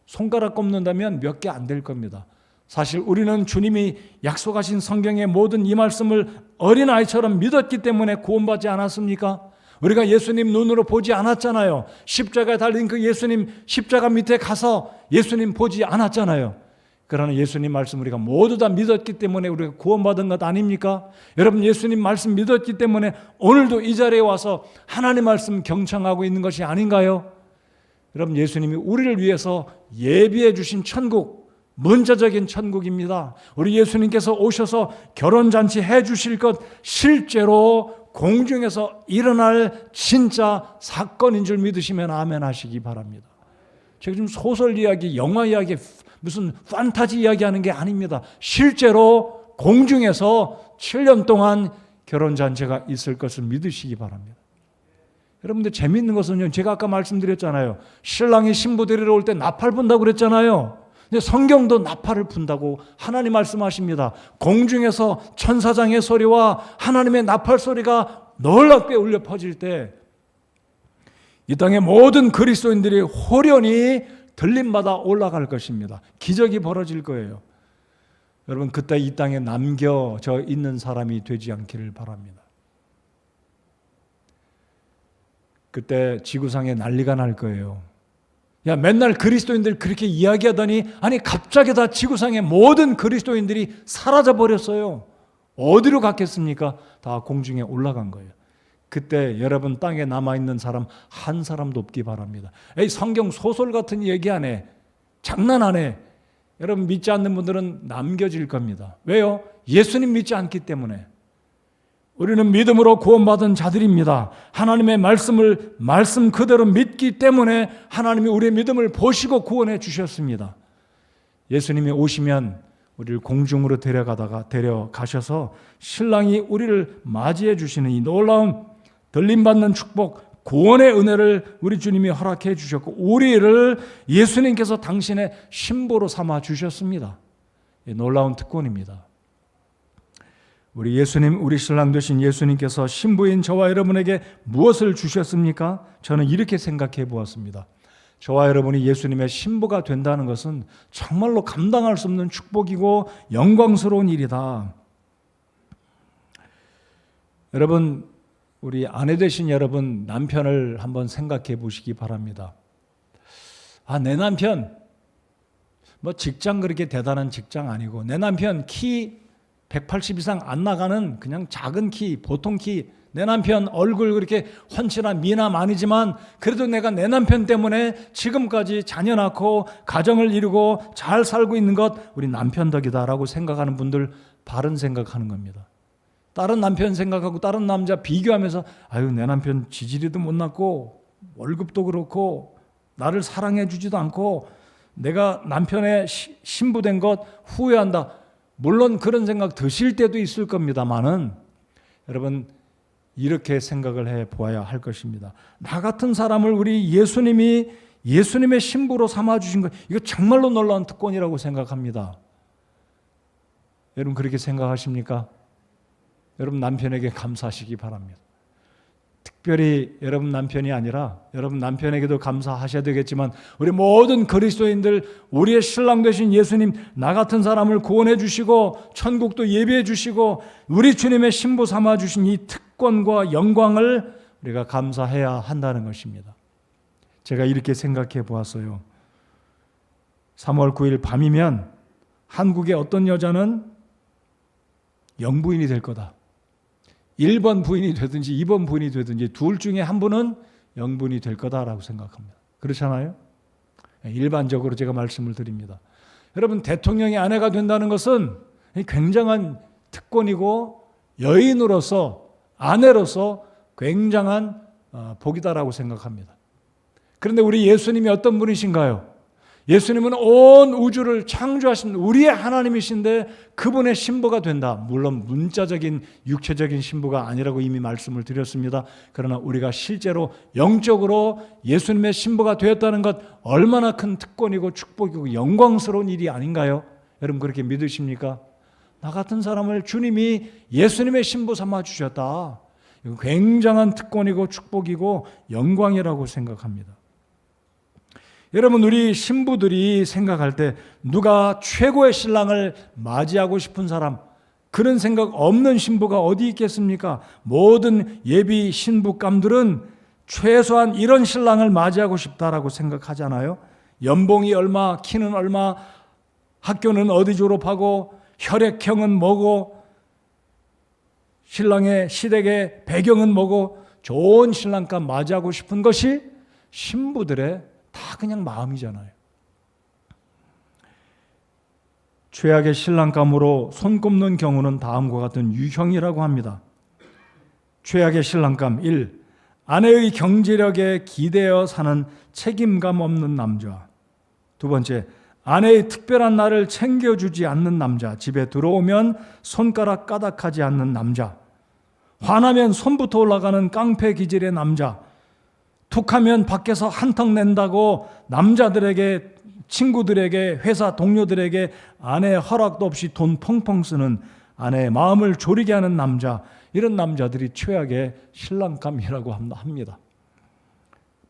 Speaker 1: 손가락 꼽는다면 몇 개 안 될 겁니다. 사실 우리는 주님이 약속하신 성경의 모든 이 말씀을 어린아이처럼 믿었기 때문에 구원받지 않았습니까? 우리가 예수님 눈으로 보지 않았잖아요. 십자가에 달린 그 예수님 십자가 밑에 가서 예수님 보지 않았잖아요. 그러나 예수님 말씀 우리가 모두 다 믿었기 때문에 우리가 구원받은 것 아닙니까? 여러분, 예수님 말씀 믿었기 때문에 오늘도 이 자리에 와서 하나님 말씀 경청하고 있는 것이 아닌가요? 여러분, 예수님이 우리를 위해서 예비해 주신 천국, 문자적인 천국입니다. 우리 예수님께서 오셔서 결혼잔치 해 주실 것 실제로 공중에서 일어날 진짜 사건인 줄 믿으시면 아멘 하시기 바랍니다. 제가 지금 소설 이야기, 영화 이야기, 무슨 판타지 이야기하는 게 아닙니다. 실제로 공중에서 7년 동안 결혼잔치가 있을 것을 믿으시기 바랍니다. 여러분들, 재미있는 것은요, 제가 아까 말씀드렸잖아요. 신랑이 신부 데리러 올 때 나팔 분다고 그랬잖아요. 근데 성경도 나팔을 분다고 하나님 말씀하십니다. 공중에서 천사장의 소리와 하나님의 나팔 소리가 놀랍게 울려 퍼질 때 이 땅의 모든 그리스도인들이 호련히 들림받아 올라갈 것입니다. 기적이 벌어질 거예요. 여러분, 그때 이 땅에 남겨져 있는 사람이 되지 않기를 바랍니다. 그때 지구상에 난리가 날 거예요. 야, 맨날 그리스도인들 그렇게 이야기하더니 아니 갑자기 다 지구상의 모든 그리스도인들이 사라져 버렸어요. 어디로 갔겠습니까? 다 공중에 올라간 거예요. 그때 여러분 땅에 남아있는 사람 한 사람도 없기 바랍니다. 에이, 성경 소설 같은 얘기 안 해. 장난 안 해. 여러분, 믿지 않는 분들은 남겨질 겁니다. 왜요? 예수님 믿지 않기 때문에. 우리는 믿음으로 구원받은 자들입니다. 하나님의 말씀을 말씀 그대로 믿기 때문에 하나님이 우리의 믿음을 보시고 구원해 주셨습니다. 예수님이 오시면 우리를 공중으로 데려가셔서 신랑이 우리를 맞이해 주시는 이 놀라운 들림받는 축복, 구원의 은혜를 우리 주님이 허락해 주셨고 우리를 예수님께서 당신의 신부로 삼아 주셨습니다. 놀라운 특권입니다. 우리 예수님, 우리 신랑 되신 예수님께서 신부인 저와 여러분에게 무엇을 주셨습니까? 저는 이렇게 생각해 보았습니다. 저와 여러분이 예수님의 신부가 된다는 것은 정말로 감당할 수 없는 축복이고 영광스러운 일이다. 여러분, 우리 아내 되신 여러분, 남편을 한번 생각해 보시기 바랍니다. 내 남편 뭐 직장 그렇게 대단한 직장 아니고, 내 남편 키 180 이상 안 나가는 그냥 작은 키, 보통 키, 내 남편 얼굴 그렇게 훤칠한 미남 아니지만 그래도 내가 내 남편 때문에 지금까지 자녀 낳고 가정을 이루고 잘 살고 있는 것 우리 남편 덕이다라고 생각하는 분들 바른 생각하는 겁니다. 다른 남편 생각하고 다른 남자 비교하면서 아유, 내 남편 지지리도 못 낳고 월급도 그렇고 나를 사랑해 주지도 않고 내가 남편의 신부된 것 후회한다. 물론 그런 생각 드실 때도 있을 겁니다만은 여러분, 이렇게 생각을 해 보아야 할 것입니다. 나 같은 사람을 우리 예수님이 예수님의 신부로 삼아 주신 것, 이거 정말로 놀라운 특권이라고 생각합니다. 여러분, 그렇게 생각하십니까? 여러분 남편에게 감사하시기 바랍니다. 특별히 여러분 남편이 아니라 여러분 남편에게도 감사하셔야 되겠지만 우리 모든 그리스도인들, 우리의 신랑 되신 예수님, 나 같은 사람을 구원해 주시고 천국도 예비해 주시고 우리 주님의 신부 삼아 주신 이 특권과 영광을 우리가 감사해야 한다는 것입니다. 제가 이렇게 생각해 보았어요. 3월 9일 밤이면 한국의 어떤 여자는 영부인이 될 거다. 1번 부인이 되든지 2번 부인이 되든지 둘 중에 한 분은 영부인이 될 거다라고 생각합니다. 그렇잖아요? 일반적으로 제가 말씀을 드립니다. 여러분, 대통령의 아내가 된다는 것은 굉장한 특권이고 여인으로서, 아내로서 굉장한 복이다라고 생각합니다. 그런데 우리 예수님이 어떤 분이신가요? 예수님은 온 우주를 창조하신 우리의 하나님이신데 그분의 신부가 된다. 물론 문자적인 육체적인 신부가 아니라고 이미 말씀을 드렸습니다. 그러나 우리가 실제로 영적으로 예수님의 신부가 되었다는 것 얼마나 큰 특권이고 축복이고 영광스러운 일이 아닌가요? 여러분 그렇게 믿으십니까? 나 같은 사람을 주님이 예수님의 신부 삼아 주셨다. 이거 굉장한 특권이고 축복이고 영광이라고 생각합니다. 여러분 우리 신부들이 생각할 때 누가 최고의 신랑을 맞이하고 싶은 사람, 그런 생각 없는 신부가 어디 있겠습니까? 모든 예비 신부감들은 최소한 이런 신랑을 맞이하고 싶다라고 생각하잖아요. 연봉이 얼마, 키는 얼마, 학교는 어디 졸업하고, 혈액형은 뭐고, 신랑의 시댁의 배경은 뭐고, 좋은 신랑감 맞이하고 싶은 것이 신부들의 다 그냥 마음이잖아요. 최악의 신랑감으로 손꼽는 경우는 다음과 같은 유형이라고 합니다. 최악의 신랑감 1. 아내의 경제력에 기대어 사는 책임감 없는 남자. 두 번째, 아내의 특별한 날을 챙겨주지 않는 남자. 집에 들어오면 손가락 까닥하지 않는 남자. 화나면 손부터 올라가는 깡패 기질의 남자. 툭하면 밖에서 한턱 낸다고 남자들에게, 친구들에게, 회사 동료들에게 아내의 허락도 없이 돈 펑펑 쓰는, 아내의 마음을 졸이게 하는 남자. 이런 남자들이 최악의 신랑감이라고 합니다.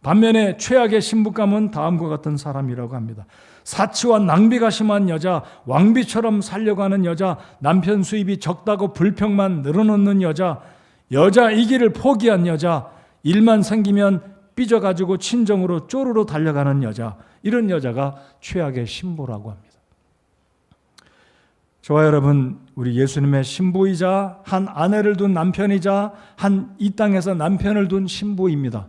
Speaker 1: 반면에 최악의 신부감은 다음과 같은 사람이라고 합니다. 사치와 낭비가 심한 여자, 왕비처럼 살려고 하는 여자, 남편 수입이 적다고 불평만 늘어놓는 여자, 여자이기를 포기한 여자, 일만 생기면 삐져가지고 친정으로 쪼르르 달려가는 여자, 이런 여자가 최악의 신부라고 합니다. 저와 여러분, 우리 예수님의 신부이자 한 아내를 둔 남편이자 한 이 땅에서 남편을 둔 신부입니다.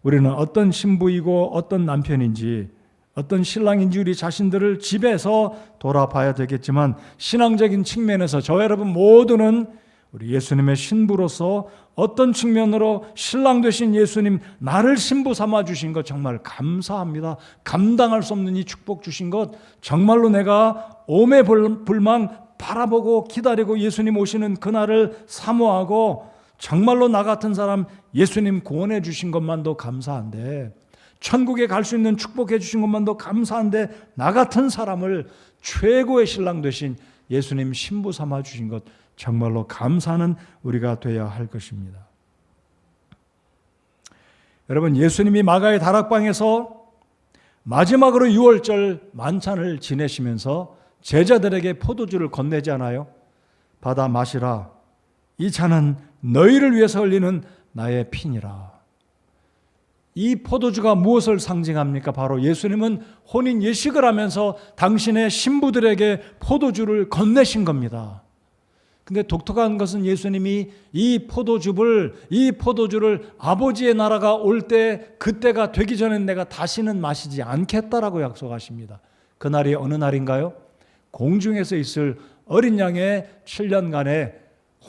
Speaker 1: 우리는 어떤 신부이고 어떤 남편인지, 어떤 신랑인지 우리 자신들을 집에서 돌아봐야 되겠지만, 신앙적인 측면에서 저와 여러분 모두는 우리 예수님의 신부로서 어떤 측면으로 신랑 되신 예수님, 나를 신부 삼아 주신 것 정말 감사합니다. 감당할 수 없는 이 축복 주신 것 정말로 내가 오매불망 바라보고 기다리고 예수님 오시는 그날을 사모하고, 정말로 나 같은 사람 예수님 구원해 주신 것만도 감사한데, 천국에 갈 수 있는 축복해 주신 것만도 감사한데, 나 같은 사람을 최고의 신랑 되신 예수님 신부 삼아 주신 것 정말로 감사하는 우리가 되어야 할 것입니다. 여러분, 예수님이 마가의 다락방에서 마지막으로 유월절 만찬을 지내시면서 제자들에게 포도주를 건네지 않아요? 받아 마시라. 이 잔은 너희를 위해서 흘리는 나의 피니라. 이 포도주가 무엇을 상징합니까? 바로 예수님은 혼인 예식을 하면서 당신의 신부들에게 포도주를 건네신 겁니다. 근데 독특한 것은 예수님이 이 포도주를 아버지의 나라가 올 때, 그때가 되기 전에 내가 다시는 마시지 않겠다라고 약속하십니다. 그날이 어느 날인가요? 공중에서 있을 어린 양의 7년간의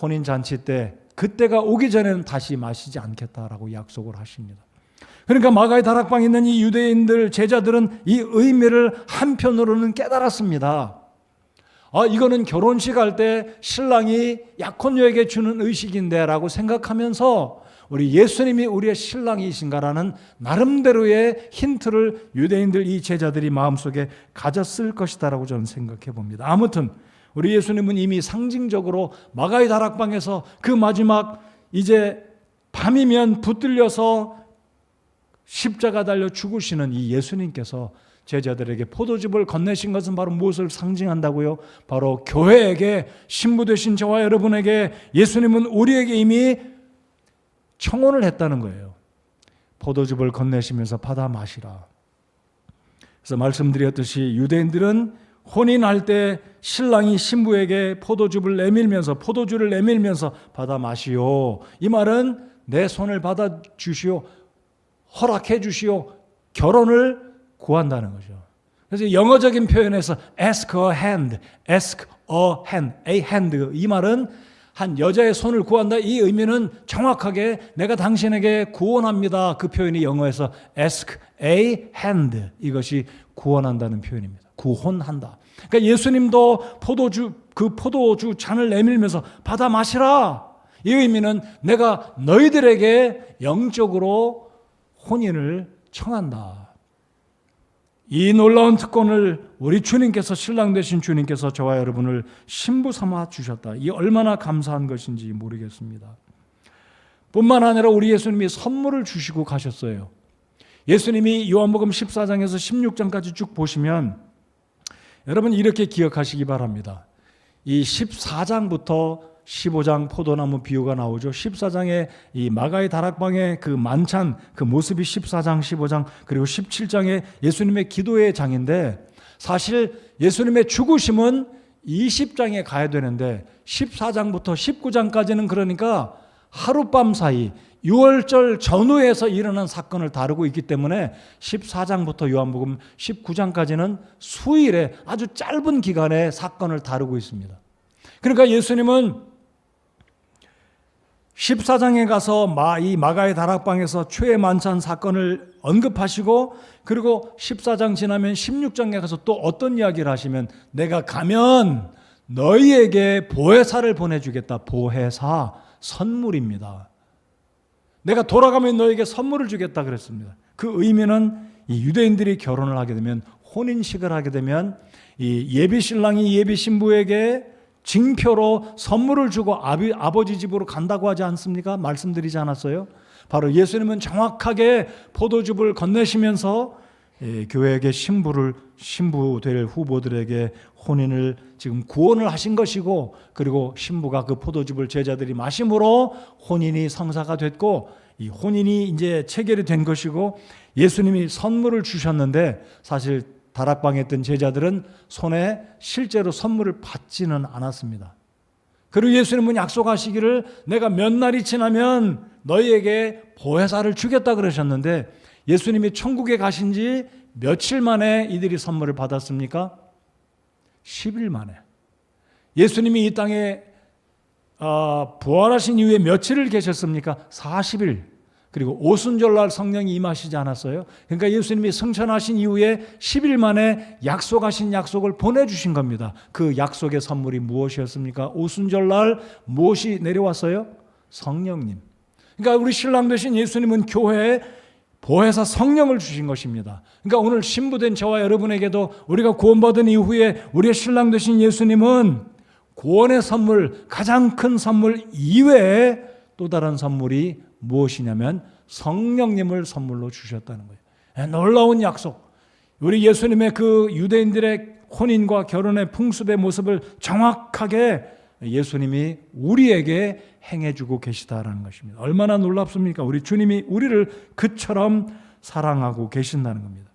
Speaker 1: 혼인잔치 때, 그때가 오기 전에는 다시 마시지 않겠다라고 약속을 하십니다. 그러니까 마가의 다락방에 있는 이 유대인들, 제자들은 이 의미를 한편으로는 깨달았습니다. 이거는 결혼식 할 때 신랑이 약혼녀에게 주는 의식인데 라고 생각하면서 우리 예수님이 우리의 신랑이신가라는 나름대로의 힌트를 유대인들, 이 제자들이 마음속에 가졌을 것이다 라고 저는 생각해 봅니다. 아무튼 우리 예수님은 이미 상징적으로 마가의 다락방에서 그 마지막 이제 밤이면 붙들려서 십자가 달려 죽으시는 이 예수님께서 제자들에게 포도즙을 건네신 것은 바로 무엇을 상징한다고요? 바로 교회에게, 신부 되신 저와 여러분에게 예수님은 우리에게 이미 청혼을 했다는 거예요. 포도즙을 건네시면서 받아 마시라. 그래서 말씀드렸듯이 유대인들은 혼인할 때 신랑이 신부에게 포도주를 내밀면서 받아 마시오. 이 말은 내 손을 받아 주시오, 허락해 주시오, 결혼을 구한다는 거죠. 그래서 영어적인 표현에서 ask a hand, a hand, 이 말은 한 여자의 손을 구한다. 이 의미는 정확하게 내가 당신에게 구원합니다. 그 표현이 영어에서 ask a hand, 이것이 구원한다는 표현입니다. 구원한다. 그러니까 예수님도 그 포도주 잔을 내밀면서 받아 마시라. 이 의미는 내가 너희들에게 영적으로 혼인을 청한다. 이 놀라운 특권을 우리 주님께서, 신랑 되신 주님께서 저와 여러분을 신부 삼아 주셨다. 이 얼마나 감사한 것인지 모르겠습니다. 뿐만 아니라 우리 예수님이 선물을 주시고 가셨어요. 예수님이 요한복음 14장에서 16장까지 쭉 보시면 여러분 이렇게 기억하시기 바랍니다. 이 14장부터 15장 포도나무 비유가 나오죠. 14장에 이 마가의 다락방의 그 만찬, 그 모습이 14장, 15장, 그리고 17장에 예수님의 기도의 장인데, 사실 예수님의 죽으심은 20장에 가야 되는데 14장부터 19장까지는 그러니까 하룻밤 사이 유월절 전후에서 일어난 사건을 다루고 있기 때문에 14장부터 요한복음 19장까지는 수일에 아주 짧은 기간의 사건을 다루고 있습니다. 그러니까 예수님은 14장에 가서 이 마가의 다락방에서 최의 만찬 사건을 언급하시고, 그리고 14장 지나면 16장에 가서 또 어떤 이야기를 하시면 내가 가면 너희에게 보혜사를 보내주겠다. 보혜사, 선물입니다. 내가 돌아가면 너에게 선물을 주겠다 그랬습니다. 그 의미는 이 유대인들이 결혼을 하게 되면, 혼인식을 하게 되면 이 예비신랑이 예비신부에게 징표로 선물을 주고 아버지 집으로 간다고 하지 않습니까? 말씀드리지 않았어요? 바로 예수님은 정확하게 포도즙을 건네시면서 교회에게 신부 될 후보들에게 혼인을 지금 구원을 하신 것이고, 그리고 신부가 그 포도즙을 제자들이 마심으로 혼인이 성사가 됐고, 이 혼인이 이제 체결이 된 것이고, 예수님이 선물을 주셨는데 사실 다락방에 있던 제자들은 손에 실제로 선물을 받지는 않았습니다. 그리고 예수님은 약속하시기를 내가 몇 날이 지나면 너희에게 보혜사를 주겠다 그러셨는데, 예수님이 천국에 가신 지 며칠 만에 이들이 선물을 받았습니까? 10일 만에. 예수님이 이 땅에 부활하신 이후에 며칠을 계셨습니까? 40일. 그리고 오순절날 성령이 임하시지 않았어요? 그러니까 예수님이 승천하신 이후에 10일 만에 약속하신 약속을 보내주신 겁니다. 그 약속의 선물이 무엇이었습니까? 오순절날 무엇이 내려왔어요? 성령님. 그러니까 우리 신랑 되신 예수님은 교회에 보혜사 성령을 주신 것입니다. 그러니까 오늘 신부된 저와 여러분에게도 우리가 구원받은 이후에 우리의 신랑 되신 예수님은 구원의 선물, 가장 큰 선물 이외에 또 다른 선물이 무엇이냐면 성령님을 선물로 주셨다는 거예요. 놀라운 약속. 우리 예수님의 그 유대인들의 혼인과 결혼의 풍습의 모습을 정확하게 예수님이 우리에게 행해주고 계시다라는 것입니다. 얼마나 놀랍습니까? 우리 주님이 우리를 그처럼 사랑하고 계신다는 겁니다.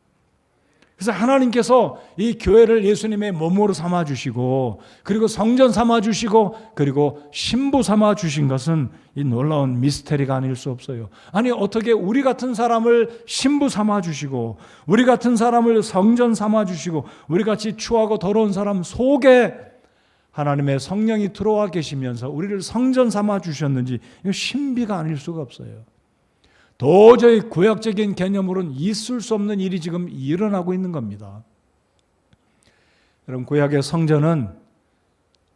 Speaker 1: 그래서 하나님께서 이 교회를 예수님의 몸으로 삼아주시고, 그리고 성전 삼아주시고, 그리고 신부 삼아주신 것은 이 놀라운 미스테리가 아닐 수 없어요. 아니 어떻게 우리 같은 사람을 신부 삼아주시고, 우리 같은 사람을 성전 삼아주시고, 우리같이 추하고 더러운 사람 속에 하나님의 성령이 들어와 계시면서 우리를 성전 삼아주셨는지, 이거 신비가 아닐 수가 없어요. 도저히 구약적인 개념으로는 있을 수 없는 일이 지금 일어나고 있는 겁니다. 여러분, 구약의 성전은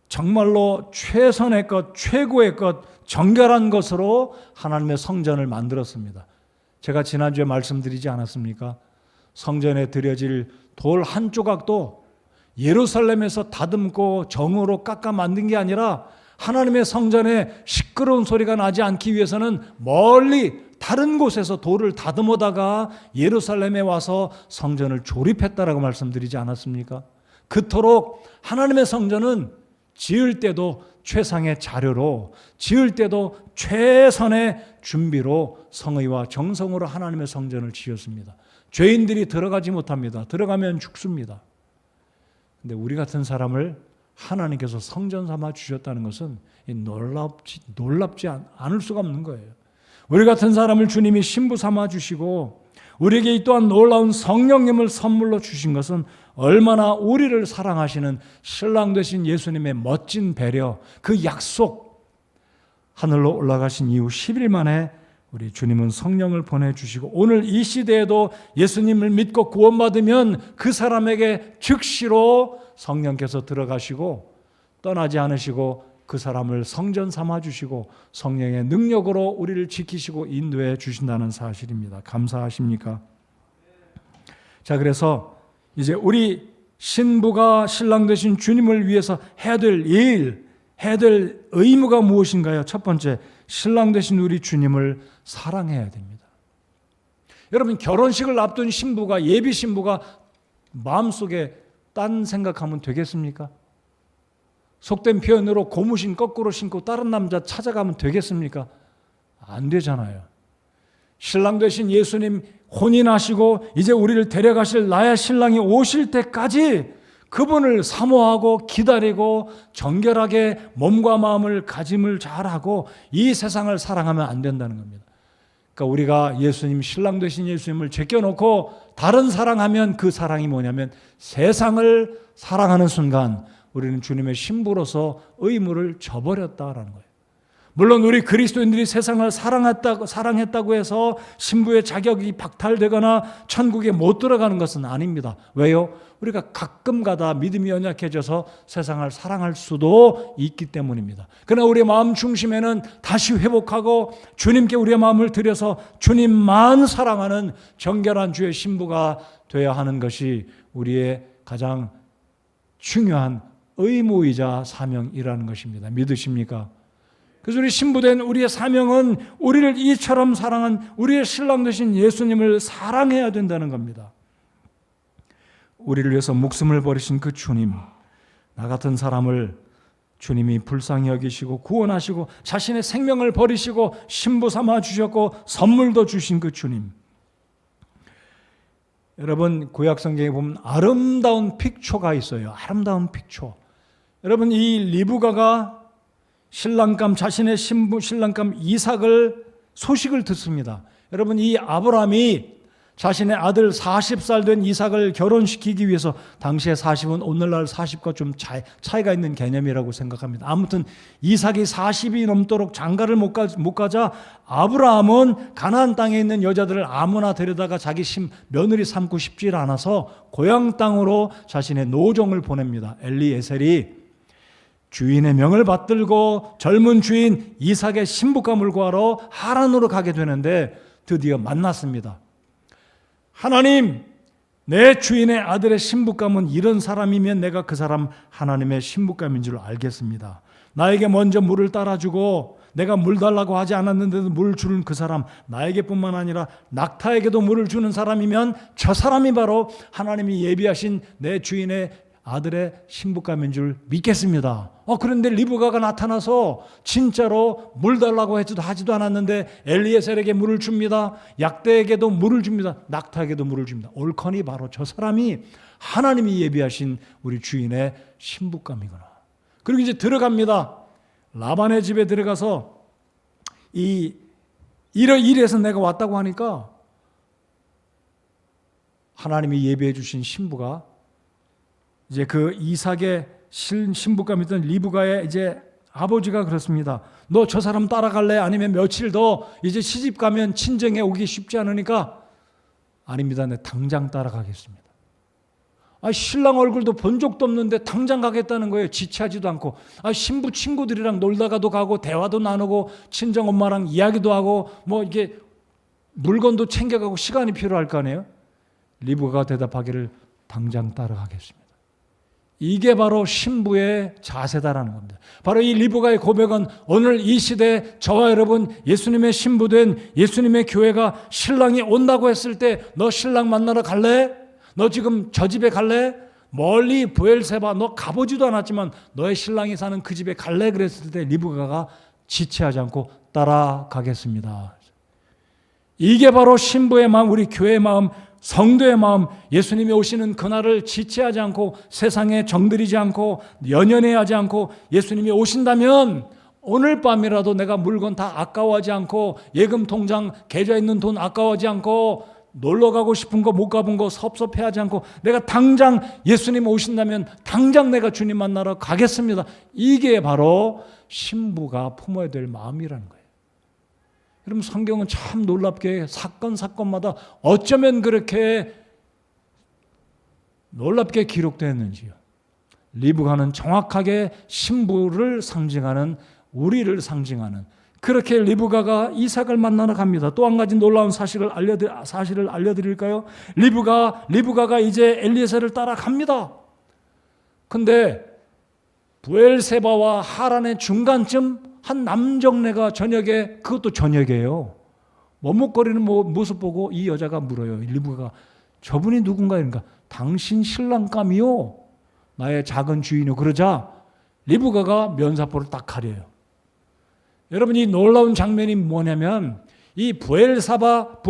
Speaker 1: 정말로 최선의 것, 최고의 것, 정결한 것으로 하나님의 성전을 만들었습니다. 제가 지난주에 말씀드리지 않았습니까? 성전에 드려질 돌 한 조각도 예루살렘에서 다듬고 정으로 깎아 만든 게 아니라 하나님의 성전에 시끄러운 소리가 나지 않기 위해서는 멀리 다른 곳에서 돌을 다듬어다가 예루살렘에 와서 성전을 조립했다라고 말씀드리지 않았습니까? 그토록 하나님의 성전은 지을 때도 최상의 자료로, 지을 때도 최선의 준비로 성의와 정성으로 하나님의 성전을 지었습니다. 죄인들이 들어가지 못합니다. 들어가면 죽습니다. 근데 우리 같은 사람을 하나님께서 성전 삼아 주셨다는 것은 놀랍지 않을 수가 없는 거예요. 우리 같은 사람을 주님이 신부 삼아 주시고 우리에게 이 또한 놀라운 성령님을 선물로 주신 것은 얼마나 우리를 사랑하시는 신랑 되신 예수님의 멋진 배려, 그 약속, 하늘로 올라가신 이후 10일 만에 우리 주님은 성령을 보내주시고 오늘 이 시대에도 예수님을 믿고 구원받으면 그 사람에게 즉시로 성령께서 들어가시고 떠나지 않으시고 그 사람을 성전 삼아주시고 성령의 능력으로 우리를 지키시고 인도해 주신다는 사실입니다. 감사하십니까? 자, 그래서 이제 우리 신부가 신랑 되신 주님을 위해서 해야 될 일, 해야 될 의무가 무엇인가요? 첫 번째, 신랑 되신 우리 주님을 사랑해야 됩니다. 여러분, 결혼식을 앞둔 신부가, 예비 신부가 마음속에 딴 생각하면 되겠습니까? 속된 표현으로 고무신 거꾸로 신고 다른 남자 찾아가면 되겠습니까? 안 되잖아요. 신랑 되신 예수님 혼인하시고 이제 우리를 데려가실 나의 신랑이 오실 때까지 그분을 사모하고 기다리고 정결하게 몸과 마음을 가짐을 잘하고 이 세상을 사랑하면 안 된다는 겁니다. 그러니까 우리가 예수님, 신랑 되신 예수님을 제껴놓고 다른 사랑하면 그 사랑이 뭐냐면 세상을 사랑하는 순간 우리는 주님의 신부로서 의무를 저버렸다라는 거예요. 물론 우리 그리스도인들이 세상을 사랑했다고 해서 신부의 자격이 박탈되거나 천국에 못 들어가는 것은 아닙니다. 왜요? 우리가 가끔가다 믿음이 연약해져서 세상을 사랑할 수도 있기 때문입니다. 그러나 우리의 마음 중심에는 다시 회복하고 주님께 우리의 마음을 들여서 주님만 사랑하는 정결한 주의 신부가 되어야 하는 것이 우리의 가장 중요한 의무이자 사명이라는 것입니다. 믿으십니까? 그래서 우리 신부된 우리의 사명은 우리를 이처럼 사랑한 우리의 신랑 되신 예수님을 사랑해야 된다는 겁니다. 우리를 위해서 목숨을 버리신 그 주님, 나 같은 사람을 주님이 불쌍히 여기시고 구원하시고 자신의 생명을 버리시고 신부 삼아 주셨고 선물도 주신 그 주님. 여러분, 구약 성경에 보면 아름다운 픽초가 있어요. 아름다운 픽초. 여러분, 이 리브가가 신랑감, 자신의 신랑감 이삭을 소식을 듣습니다. 여러분, 이 아브라함이 자신의 아들 40살 된 이삭을 결혼시키기 위해서, 당시에 40은 오늘날 40과 좀 차이가 있는 개념이라고 생각합니다. 아무튼 이삭이 40이 넘도록 장가를 못 가자 아브라함은 가나안 땅에 있는 여자들을 아무나 데려다가 자기 며느리 삼고 싶지 않아서 고향 땅으로 자신의 노종을 보냅니다. 엘리에셀이 주인의 명을 받들고 젊은 주인 이삭의 신부감을 구하러 하란으로 가게 되는데 드디어 만났습니다. 하나님, 내 주인의 아들의 신부감은 이런 사람이면 내가 그 사람 하나님의 신부감인 줄 알겠습니다. 나에게 먼저 물을 따라주고 내가 물 달라고 하지 않았는데도 물을 주는 그 사람, 나에게뿐만 아니라 낙타에게도 물을 주는 사람이면 저 사람이 바로 하나님이 예비하신 내 주인의 아들의 신부감인 줄 믿겠습니다. 그런데 리브가가 나타나서 진짜로 물 달라고 하지도 않았는데 엘리에셀에게 물을 줍니다. 약대에게도 물을 줍니다. 낙타에게도 물을 줍니다. 올컨이 바로 저 사람이 하나님이 예비하신 우리 주인의 신부감이구나. 그리고 이제 들어갑니다. 라반의 집에 들어가서 이래서 내가 왔다고 하니까 하나님이 예비해 주신 신부가 이제 그 이삭의 신부감 있던 리브가의 이제 아버지가 그렇습니다. 너 저 사람 따라갈래? 아니면 며칠 더 이제 시집 가면 친정에 오기 쉽지 않으니까 아닙니다. 내 당장 따라가겠습니다. 신랑 얼굴도 본 적도 없는데 당장 가겠다는 거예요. 지체하지도 않고. 신부 친구들이랑 놀다가도 가고 대화도 나누고 친정 엄마랑 이야기도 하고 뭐 이게 물건도 챙겨가고 시간이 필요할 거 아니에요. 리브가가 대답하기를 당장 따라가겠습니다. 이게 바로 신부의 자세다라는 겁니다. 바로 이 리브가의 고백은 오늘 이 시대에 저와 여러분 예수님의 신부된 예수님의 교회가 신랑이 온다고 했을 때 너 신랑 만나러 갈래? 너 지금 저 집에 갈래? 멀리 브엘세바 너 가보지도 않았지만 너의 신랑이 사는 그 집에 갈래? 그랬을 때 리브가가 지체하지 않고 따라가겠습니다. 이게 바로 신부의 마음, 우리 교회의 마음, 성도의 마음, 예수님이 오시는 그날을 지체하지 않고 세상에 정들이지 않고 연연해하지 않고 예수님이 오신다면 오늘 밤이라도 내가 물건 다 아까워하지 않고 예금 통장 계좌에 있는 돈 아까워하지 않고 놀러 가고 싶은 거 못 가본 거 섭섭해하지 않고 내가 당장 예수님 오신다면 당장 내가 주님 만나러 가겠습니다. 이게 바로 신부가 품어야 될 마음이라는 거예요. 여러분, 성경은 참 놀랍게 사건마다 어쩌면 그렇게 놀랍게 기록되었는지요. 리브가는 정확하게 신부를 상징하는, 우리를 상징하는, 그렇게 리브가가 이삭을 만나러 갑니다. 또 한 가지 놀라운 사실을 알려드릴까요? 리브가가 이제 엘리에셀을 따라갑니다. 근데 부엘세바와 하란의 중간쯤 한 남정네가 저녁에, 그것도 저녁이에요, 머뭇거리는 모습 보고 이 여자가 물어요. 리브가가, 저분이 누군가? 그러니까 당신 신랑감이요, 나의 작은 주인이요. 그러자 리브가가 면사포를 딱 가려요. 여러분, 이 놀라운 장면이 뭐냐면, 이 부엘세바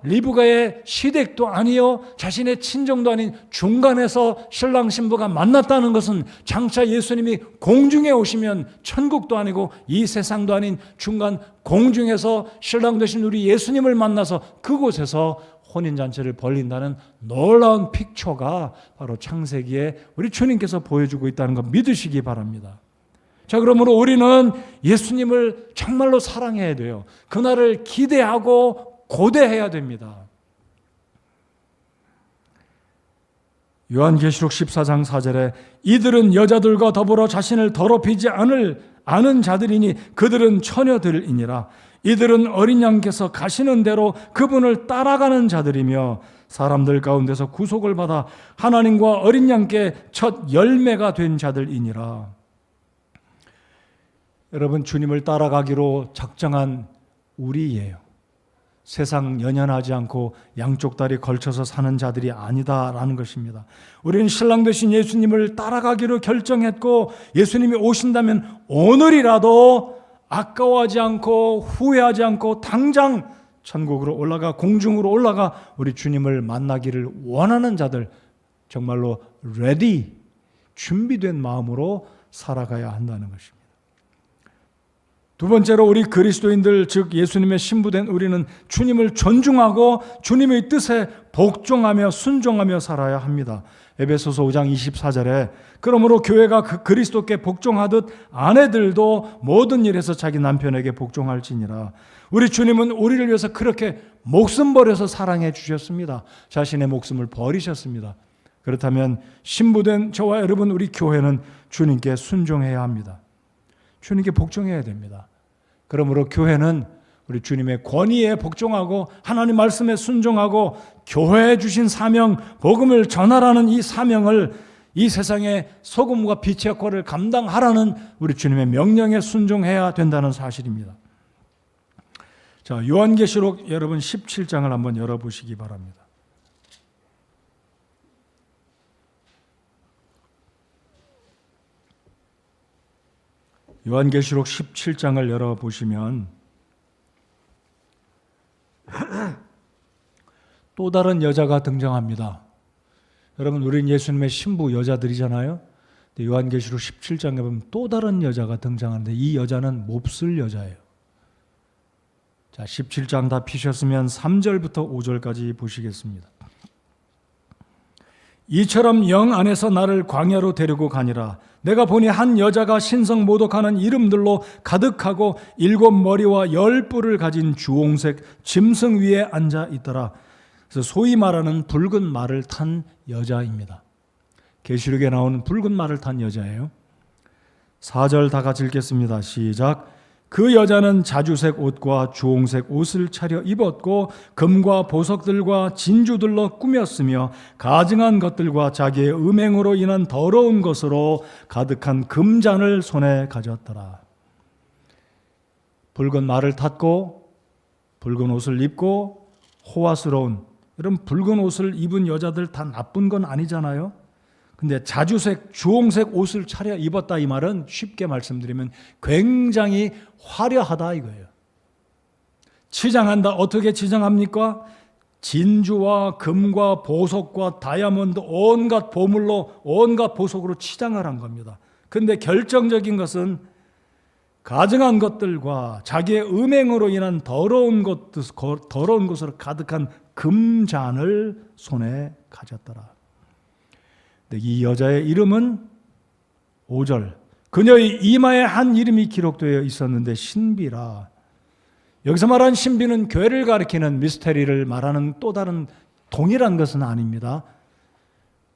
Speaker 1: 리브가의 시댁도 아니요, 자신의 친정도 아닌 중간에서 신랑 신부가 만났다는 것은 장차 예수님이 공중에 오시면 천국도 아니고 이 세상도 아닌 중간 공중에서 신랑 되신 우리 예수님을 만나서 그곳에서 혼인잔치를 벌린다는 놀라운 픽처가 바로 창세기에 우리 주님께서 보여주고 있다는 것 믿으시기 바랍니다. 자, 그러므로 우리는 예수님을 정말로 사랑해야 돼요. 그날을 기대하고 고대해야 됩니다. 요한계시록 14장 4절에 이들은 여자들과 더불어 자신을 더럽히지 않은 자들이니 그들은 처녀들이니라. 이들은 어린 양께서 가시는 대로 그분을 따라가는 자들이며 사람들 가운데서 구속을 받아 하나님과 어린 양께 첫 열매가 된 자들이니라. 여러분, 주님을 따라가기로 작정한 우리예요. 세상 연연하지 않고 양쪽 다리 걸쳐서 사는 자들이 아니다라는 것입니다. 우리는 신랑 되신 예수님을 따라가기로 결정했고, 예수님이 오신다면 오늘이라도 아까워하지 않고 후회하지 않고 당장 천국으로 올라가, 공중으로 올라가 우리 주님을 만나기를 원하는 자들, 정말로 ready, 준비된 마음으로 살아가야 한다는 것입니다. 두 번째로, 우리 그리스도인들, 즉 예수님의 신부된 우리는 주님을 존중하고 주님의 뜻에 복종하며 순종하며 살아야 합니다. 에베소서 5장 24절에 그러므로 교회가 그리스도께 복종하듯 아내들도 모든 일에서 자기 남편에게 복종할지니라. 우리 주님은 우리를 위해서 그렇게 목숨 버려서 사랑해 주셨습니다. 자신의 목숨을 버리셨습니다. 그렇다면 신부된 저와 여러분, 우리 교회는 주님께 순종해야 합니다. 주님께 복종해야 됩니다. 그러므로 교회는 우리 주님의 권위에 복종하고 하나님 말씀에 순종하고 교회에 주신 사명, 복음을 전하라는 이 사명을, 이 세상의 소금과 빛의 역할을 감당하라는 우리 주님의 명령에 순종해야 된다는 사실입니다. 자, 요한계시록 여러분 17장을 한번 열어보시기 바랍니다. 요한계시록 17장을 열어보시면 또 다른 여자가 등장합니다. 여러분, 우리는 예수님의 신부 여자들이잖아요. 요한계시록 17장에 보면 또 다른 여자가 등장하는데 이 여자는 몹쓸 여자예요. 자, 17장 다 피셨으면 3절부터 5절까지 보시겠습니다. 이처럼 영 안에서 나를 광야로 데리고 가니라. 내가 보니 한 여자가 신성 모독하는 이름들로 가득하고 7 머리와 10 뿔을 가진 주홍색 짐승 위에 앉아 있더라. 그래서 소위 말하는 붉은 말을 탄 여자입니다. 계시록에 나오는 붉은 말을 탄 여자예요. 4절 다 같이 읽겠습니다. 시작. 그 여자는 자주색 옷과 주홍색 옷을 차려 입었고 금과 보석들과 진주들로 꾸몄으며 가증한 것들과 자기의 음행으로 인한 더러운 것으로 가득한 금잔을 손에 가졌더라. 붉은 말을 탔고 붉은 옷을 입고 호화스러운, 여러분, 붉은 옷을 입은 여자들 다 나쁜 건 아니잖아요. 근데 자주색, 주홍색 옷을 차려 입었다, 이 말은 쉽게 말씀드리면 굉장히 화려하다 이거예요. 치장한다. 어떻게 치장합니까? 진주와 금과 보석과 다이아몬드, 온갖 보물로, 온갖 보석으로 치장을 한 겁니다. 근데 결정적인 것은 가증한 것들과 자기의 음행으로 인한 더러운 것으로 가득한 금잔을 손에 가졌더라. 이 여자의 이름은 5절, 그녀의 이마에 한 이름이 기록되어 있었는데 신비라. 여기서 말한 신비는 교회를 가리키는 미스테리를 말하는 또 다른 동일한 것은 아닙니다.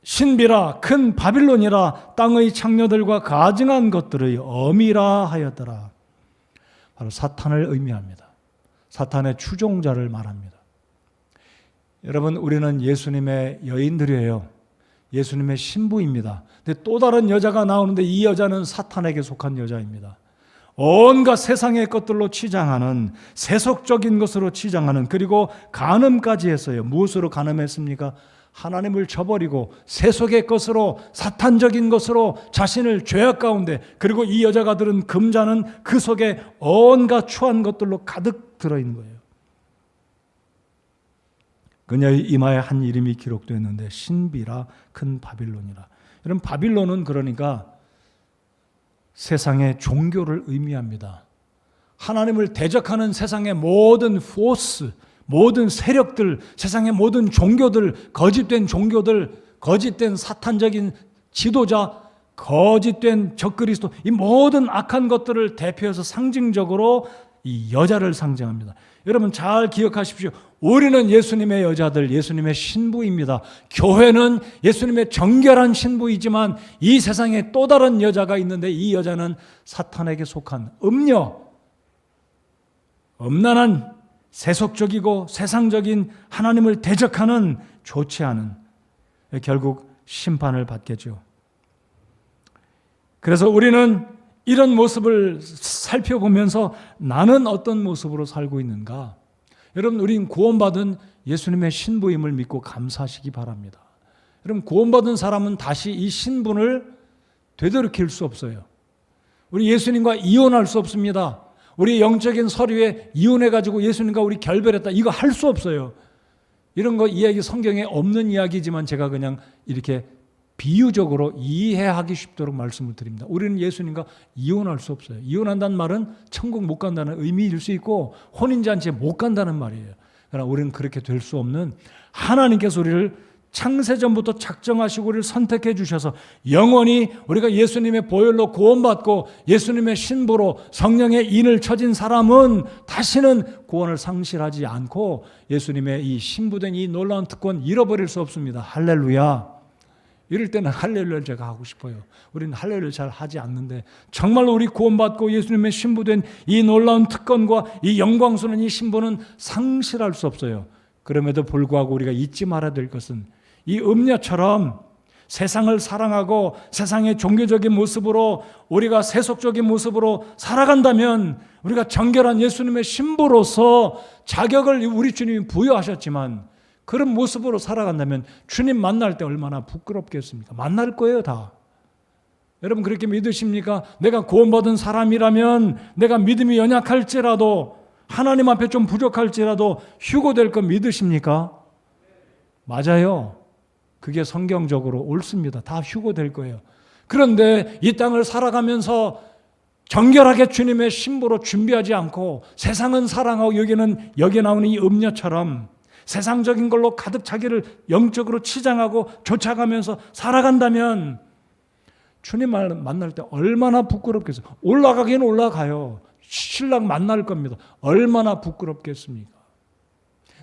Speaker 1: 신비라, 큰 바빌론이라, 땅의 창녀들과 가증한 것들의 어미라 하였더라. 바로 사탄을 의미합니다. 사탄의 추종자를 말합니다. 여러분, 우리는 예수님의 여인들이에요. 예수님의 신부입니다. 근데 또 다른 여자가 나오는데 이 여자는 사탄에게 속한 여자입니다. 온갖 세상의 것들로 치장하는, 세속적인 것으로 치장하는, 그리고 간음까지 했어요. 무엇으로 간음했습니까? 하나님을 저버리고 세속의 것으로, 사탄적인 것으로 자신을 죄악 가운데, 그리고 이 여자가 들은 금잔은 그 속에 온갖 추한 것들로 가득 들어있는 거예요. 그녀의 이마에 한 이름이 기록되었는데 신비라, 큰 바빌론이라. 여러분, 바빌론은 그러니까 세상의 종교를 의미합니다. 하나님을 대적하는 세상의 모든 포스, 모든 세력들, 세상의 모든 종교들, 거짓된 종교들, 거짓된 사탄적인 지도자, 거짓된 적그리스도, 이 모든 악한 것들을 대표해서 상징적으로 이 여자를 상징합니다. 여러분 잘 기억하십시오. 우리는 예수님의 여자들, 예수님의 신부입니다. 교회는 예수님의 정결한 신부이지만 이 세상에 또 다른 여자가 있는데 이 여자는 사탄에게 속한 음란한 세속적이고 세상적인, 하나님을 대적하는, 좋지 않은, 결국 심판을 받겠죠. 그래서 우리는 이런 모습을 살펴보면서 나는 어떤 모습으로 살고 있는가? 여러분, 우리는 구원받은 예수님의 신부임을 믿고 감사하시기 바랍니다. 여러분, 구원받은 사람은 다시 이 신분을 되돌이킬 수 없어요. 우리 예수님과 이혼할 수 없습니다. 우리 영적인 서류에 이혼해가지고 예수님과 우리 결별했다, 이거 할 수 없어요. 이런 거 이야기 성경에 없는 이야기지만 제가 그냥 이렇게 비유적으로 이해하기 쉽도록 말씀을 드립니다. 우리는 예수님과 이혼할 수 없어요. 이혼한다는 말은 천국 못 간다는 의미일 수 있고 혼인잔치에 못 간다는 말이에요. 그러나 우리는 그렇게 될 수 없는, 하나님께서 우리를 창세전부터 작정하시고 우리를 선택해 주셔서 영원히 우리가 예수님의 보혈로 구원받고 예수님의 신부로 성령의 인을 쳐진 사람은 다시는 구원을 상실하지 않고 예수님의 이 신부된 이 놀라운 특권 잃어버릴 수 없습니다. 할렐루야. 이럴 때는 할렐루야를 제가 하고 싶어요. 우리는 할렐루야 잘 하지 않는데 정말로 우리 구원받고 예수님의 신부된 이 놀라운 특권과 이 영광스러운 이 신부는 상실할 수 없어요. 그럼에도 불구하고 우리가 잊지 말아야 될 것은 이 음녀처럼 세상을 사랑하고 세상의 종교적인 모습으로, 우리가 세속적인 모습으로 살아간다면 우리가 정결한 예수님의 신부로서 자격을 우리 주님이 부여하셨지만 그런 모습으로 살아간다면 주님 만날 때 얼마나 부끄럽겠습니까? 만날 거예요, 다. 여러분 그렇게 믿으십니까? 내가 구원받은 사람이라면 내가 믿음이 연약할지라도, 하나님 앞에 좀 부족할지라도 휴고될 거 믿으십니까? 맞아요. 그게 성경적으로 옳습니다. 다 휴고될 거예요. 그런데 이 땅을 살아가면서 정결하게 주님의 신부로 준비하지 않고 세상은 사랑하고 여기에 나오는 이 음녀처럼 세상적인 걸로 가득 자기를 영적으로 치장하고 쫓아가면서 살아간다면 주님 만날 때 얼마나 부끄럽겠어요. 올라가긴 올라가요. 신랑 만날 겁니다. 얼마나 부끄럽겠습니까?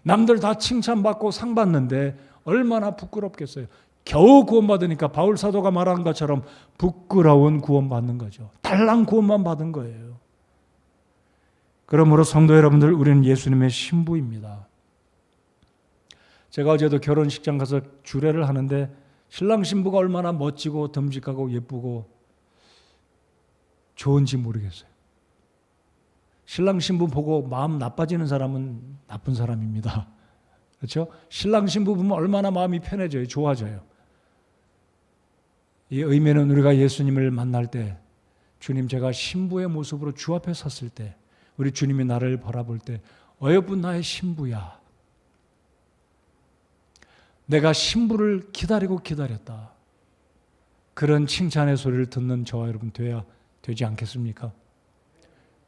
Speaker 1: 남들 다 칭찬받고 상 받는데 얼마나 부끄럽겠어요. 겨우 구원받으니까 바울 사도가 말한 것처럼 부끄러운 구원받는 거죠. 달랑 구원만 받은 거예요. 그러므로 성도 여러분들, 우리는 예수님의 신부입니다. 제가 어제도 결혼식장 가서 주례를 하는데 신랑 신부가 얼마나 멋지고 듬직하고 예쁘고 좋은지 모르겠어요. 신랑 신부 보고 마음 나빠지는 사람은 나쁜 사람입니다. 그렇죠? 신랑 신부 보면 얼마나 마음이 편해져요. 좋아져요. 이 의미는 우리가 예수님을 만날 때, 주님 제가 신부의 모습으로 주 앞에 섰을 때, 우리 주님이 나를 바라볼 때 어여쁜 나의 신부야. 내가 신부를 기다렸다. 그런 칭찬의 소리를 듣는 저와 여러분 되지 않겠습니까?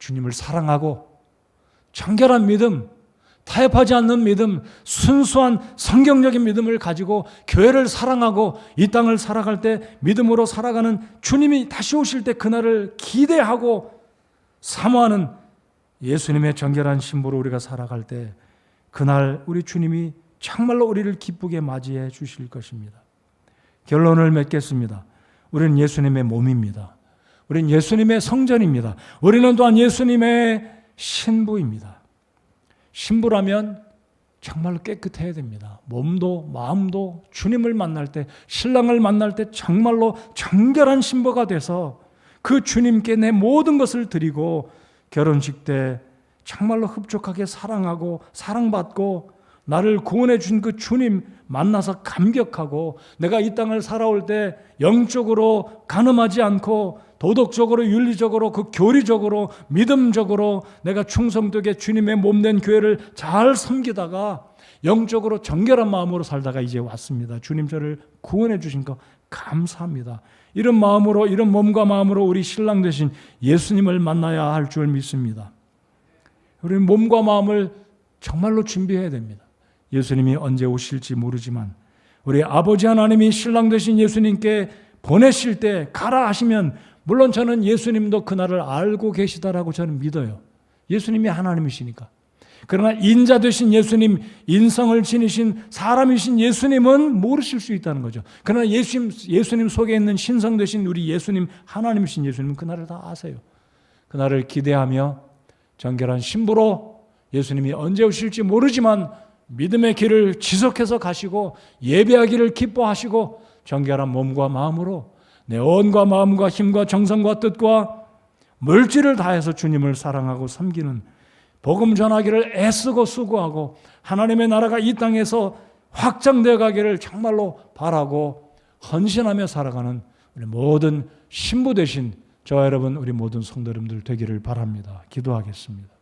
Speaker 1: 주님을 사랑하고 청결한 믿음, 타협하지 않는 믿음, 순수한 성경적인 믿음을 가지고 교회를 사랑하고 이 땅을 살아갈 때 믿음으로 살아가는 주님이 다시 오실 때 그날을 기대하고 사모하는 예수님의 정결한 신부로 우리가 살아갈 때 그날 우리 주님이 정말로 우리를 기쁘게 맞이해 주실 것입니다. 결론을 맺겠습니다. 우리는 예수님의 몸입니다. 우리는 예수님의 성전입니다. 우리는 또한 예수님의 신부입니다. 신부라면 정말로 깨끗해야 됩니다. 몸도 마음도 주님을 만날 때, 신랑을 만날 때 정말로 정결한 신부가 돼서 그 주님께 내 모든 것을 드리고 결혼식 때 정말로 흡족하게 사랑하고 사랑받고 나를 구원해 준 그 주님 만나서 감격하고 내가 이 땅을 살아올 때 영적으로 간음하지 않고 도덕적으로 윤리적으로 그 교리적으로 믿음적으로 내가 충성되게 주님의 몸된 교회를 잘 섬기다가 영적으로 정결한 마음으로 살다가 이제 왔습니다. 주님 저를 구원해 주신 거 감사합니다. 이런 마음으로 이런 몸과 마음으로 우리 신랑 되신 예수님을 만나야 할 줄 믿습니다. 우리는 몸과 마음을 정말로 준비해야 됩니다. 예수님이 언제 오실지 모르지만 우리 아버지 하나님이 신랑 되신 예수님께 보내실 때 가라 하시면 물론 저는 예수님도 그날을 알고 계시다라고 저는 믿어요. 예수님이 하나님이시니까. 그러나 인자 되신 예수님, 인성을 지니신 사람이신 예수님은 모르실 수 있다는 거죠. 그러나 예수님 속에 있는 신성 되신 우리 예수님, 하나님이신 예수님은 그날을 다 아세요. 그날을 기대하며 정결한 신부로 예수님이 언제 오실지 모르지만 믿음의 길을 지속해서 가시고 예배하기를 기뻐하시고 정결한 몸과 마음으로 내 온과 마음과 힘과 정성과 뜻과 물질을 다해서 주님을 사랑하고 섬기는 복음 전하기를 애쓰고 수고하고 하나님의 나라가 이 땅에서 확장되어 가기를 정말로 바라고 헌신하며 살아가는 우리 모든 신부 되신 저와 여러분 우리 모든 성도 여러분들 되기를 바랍니다. 기도하겠습니다.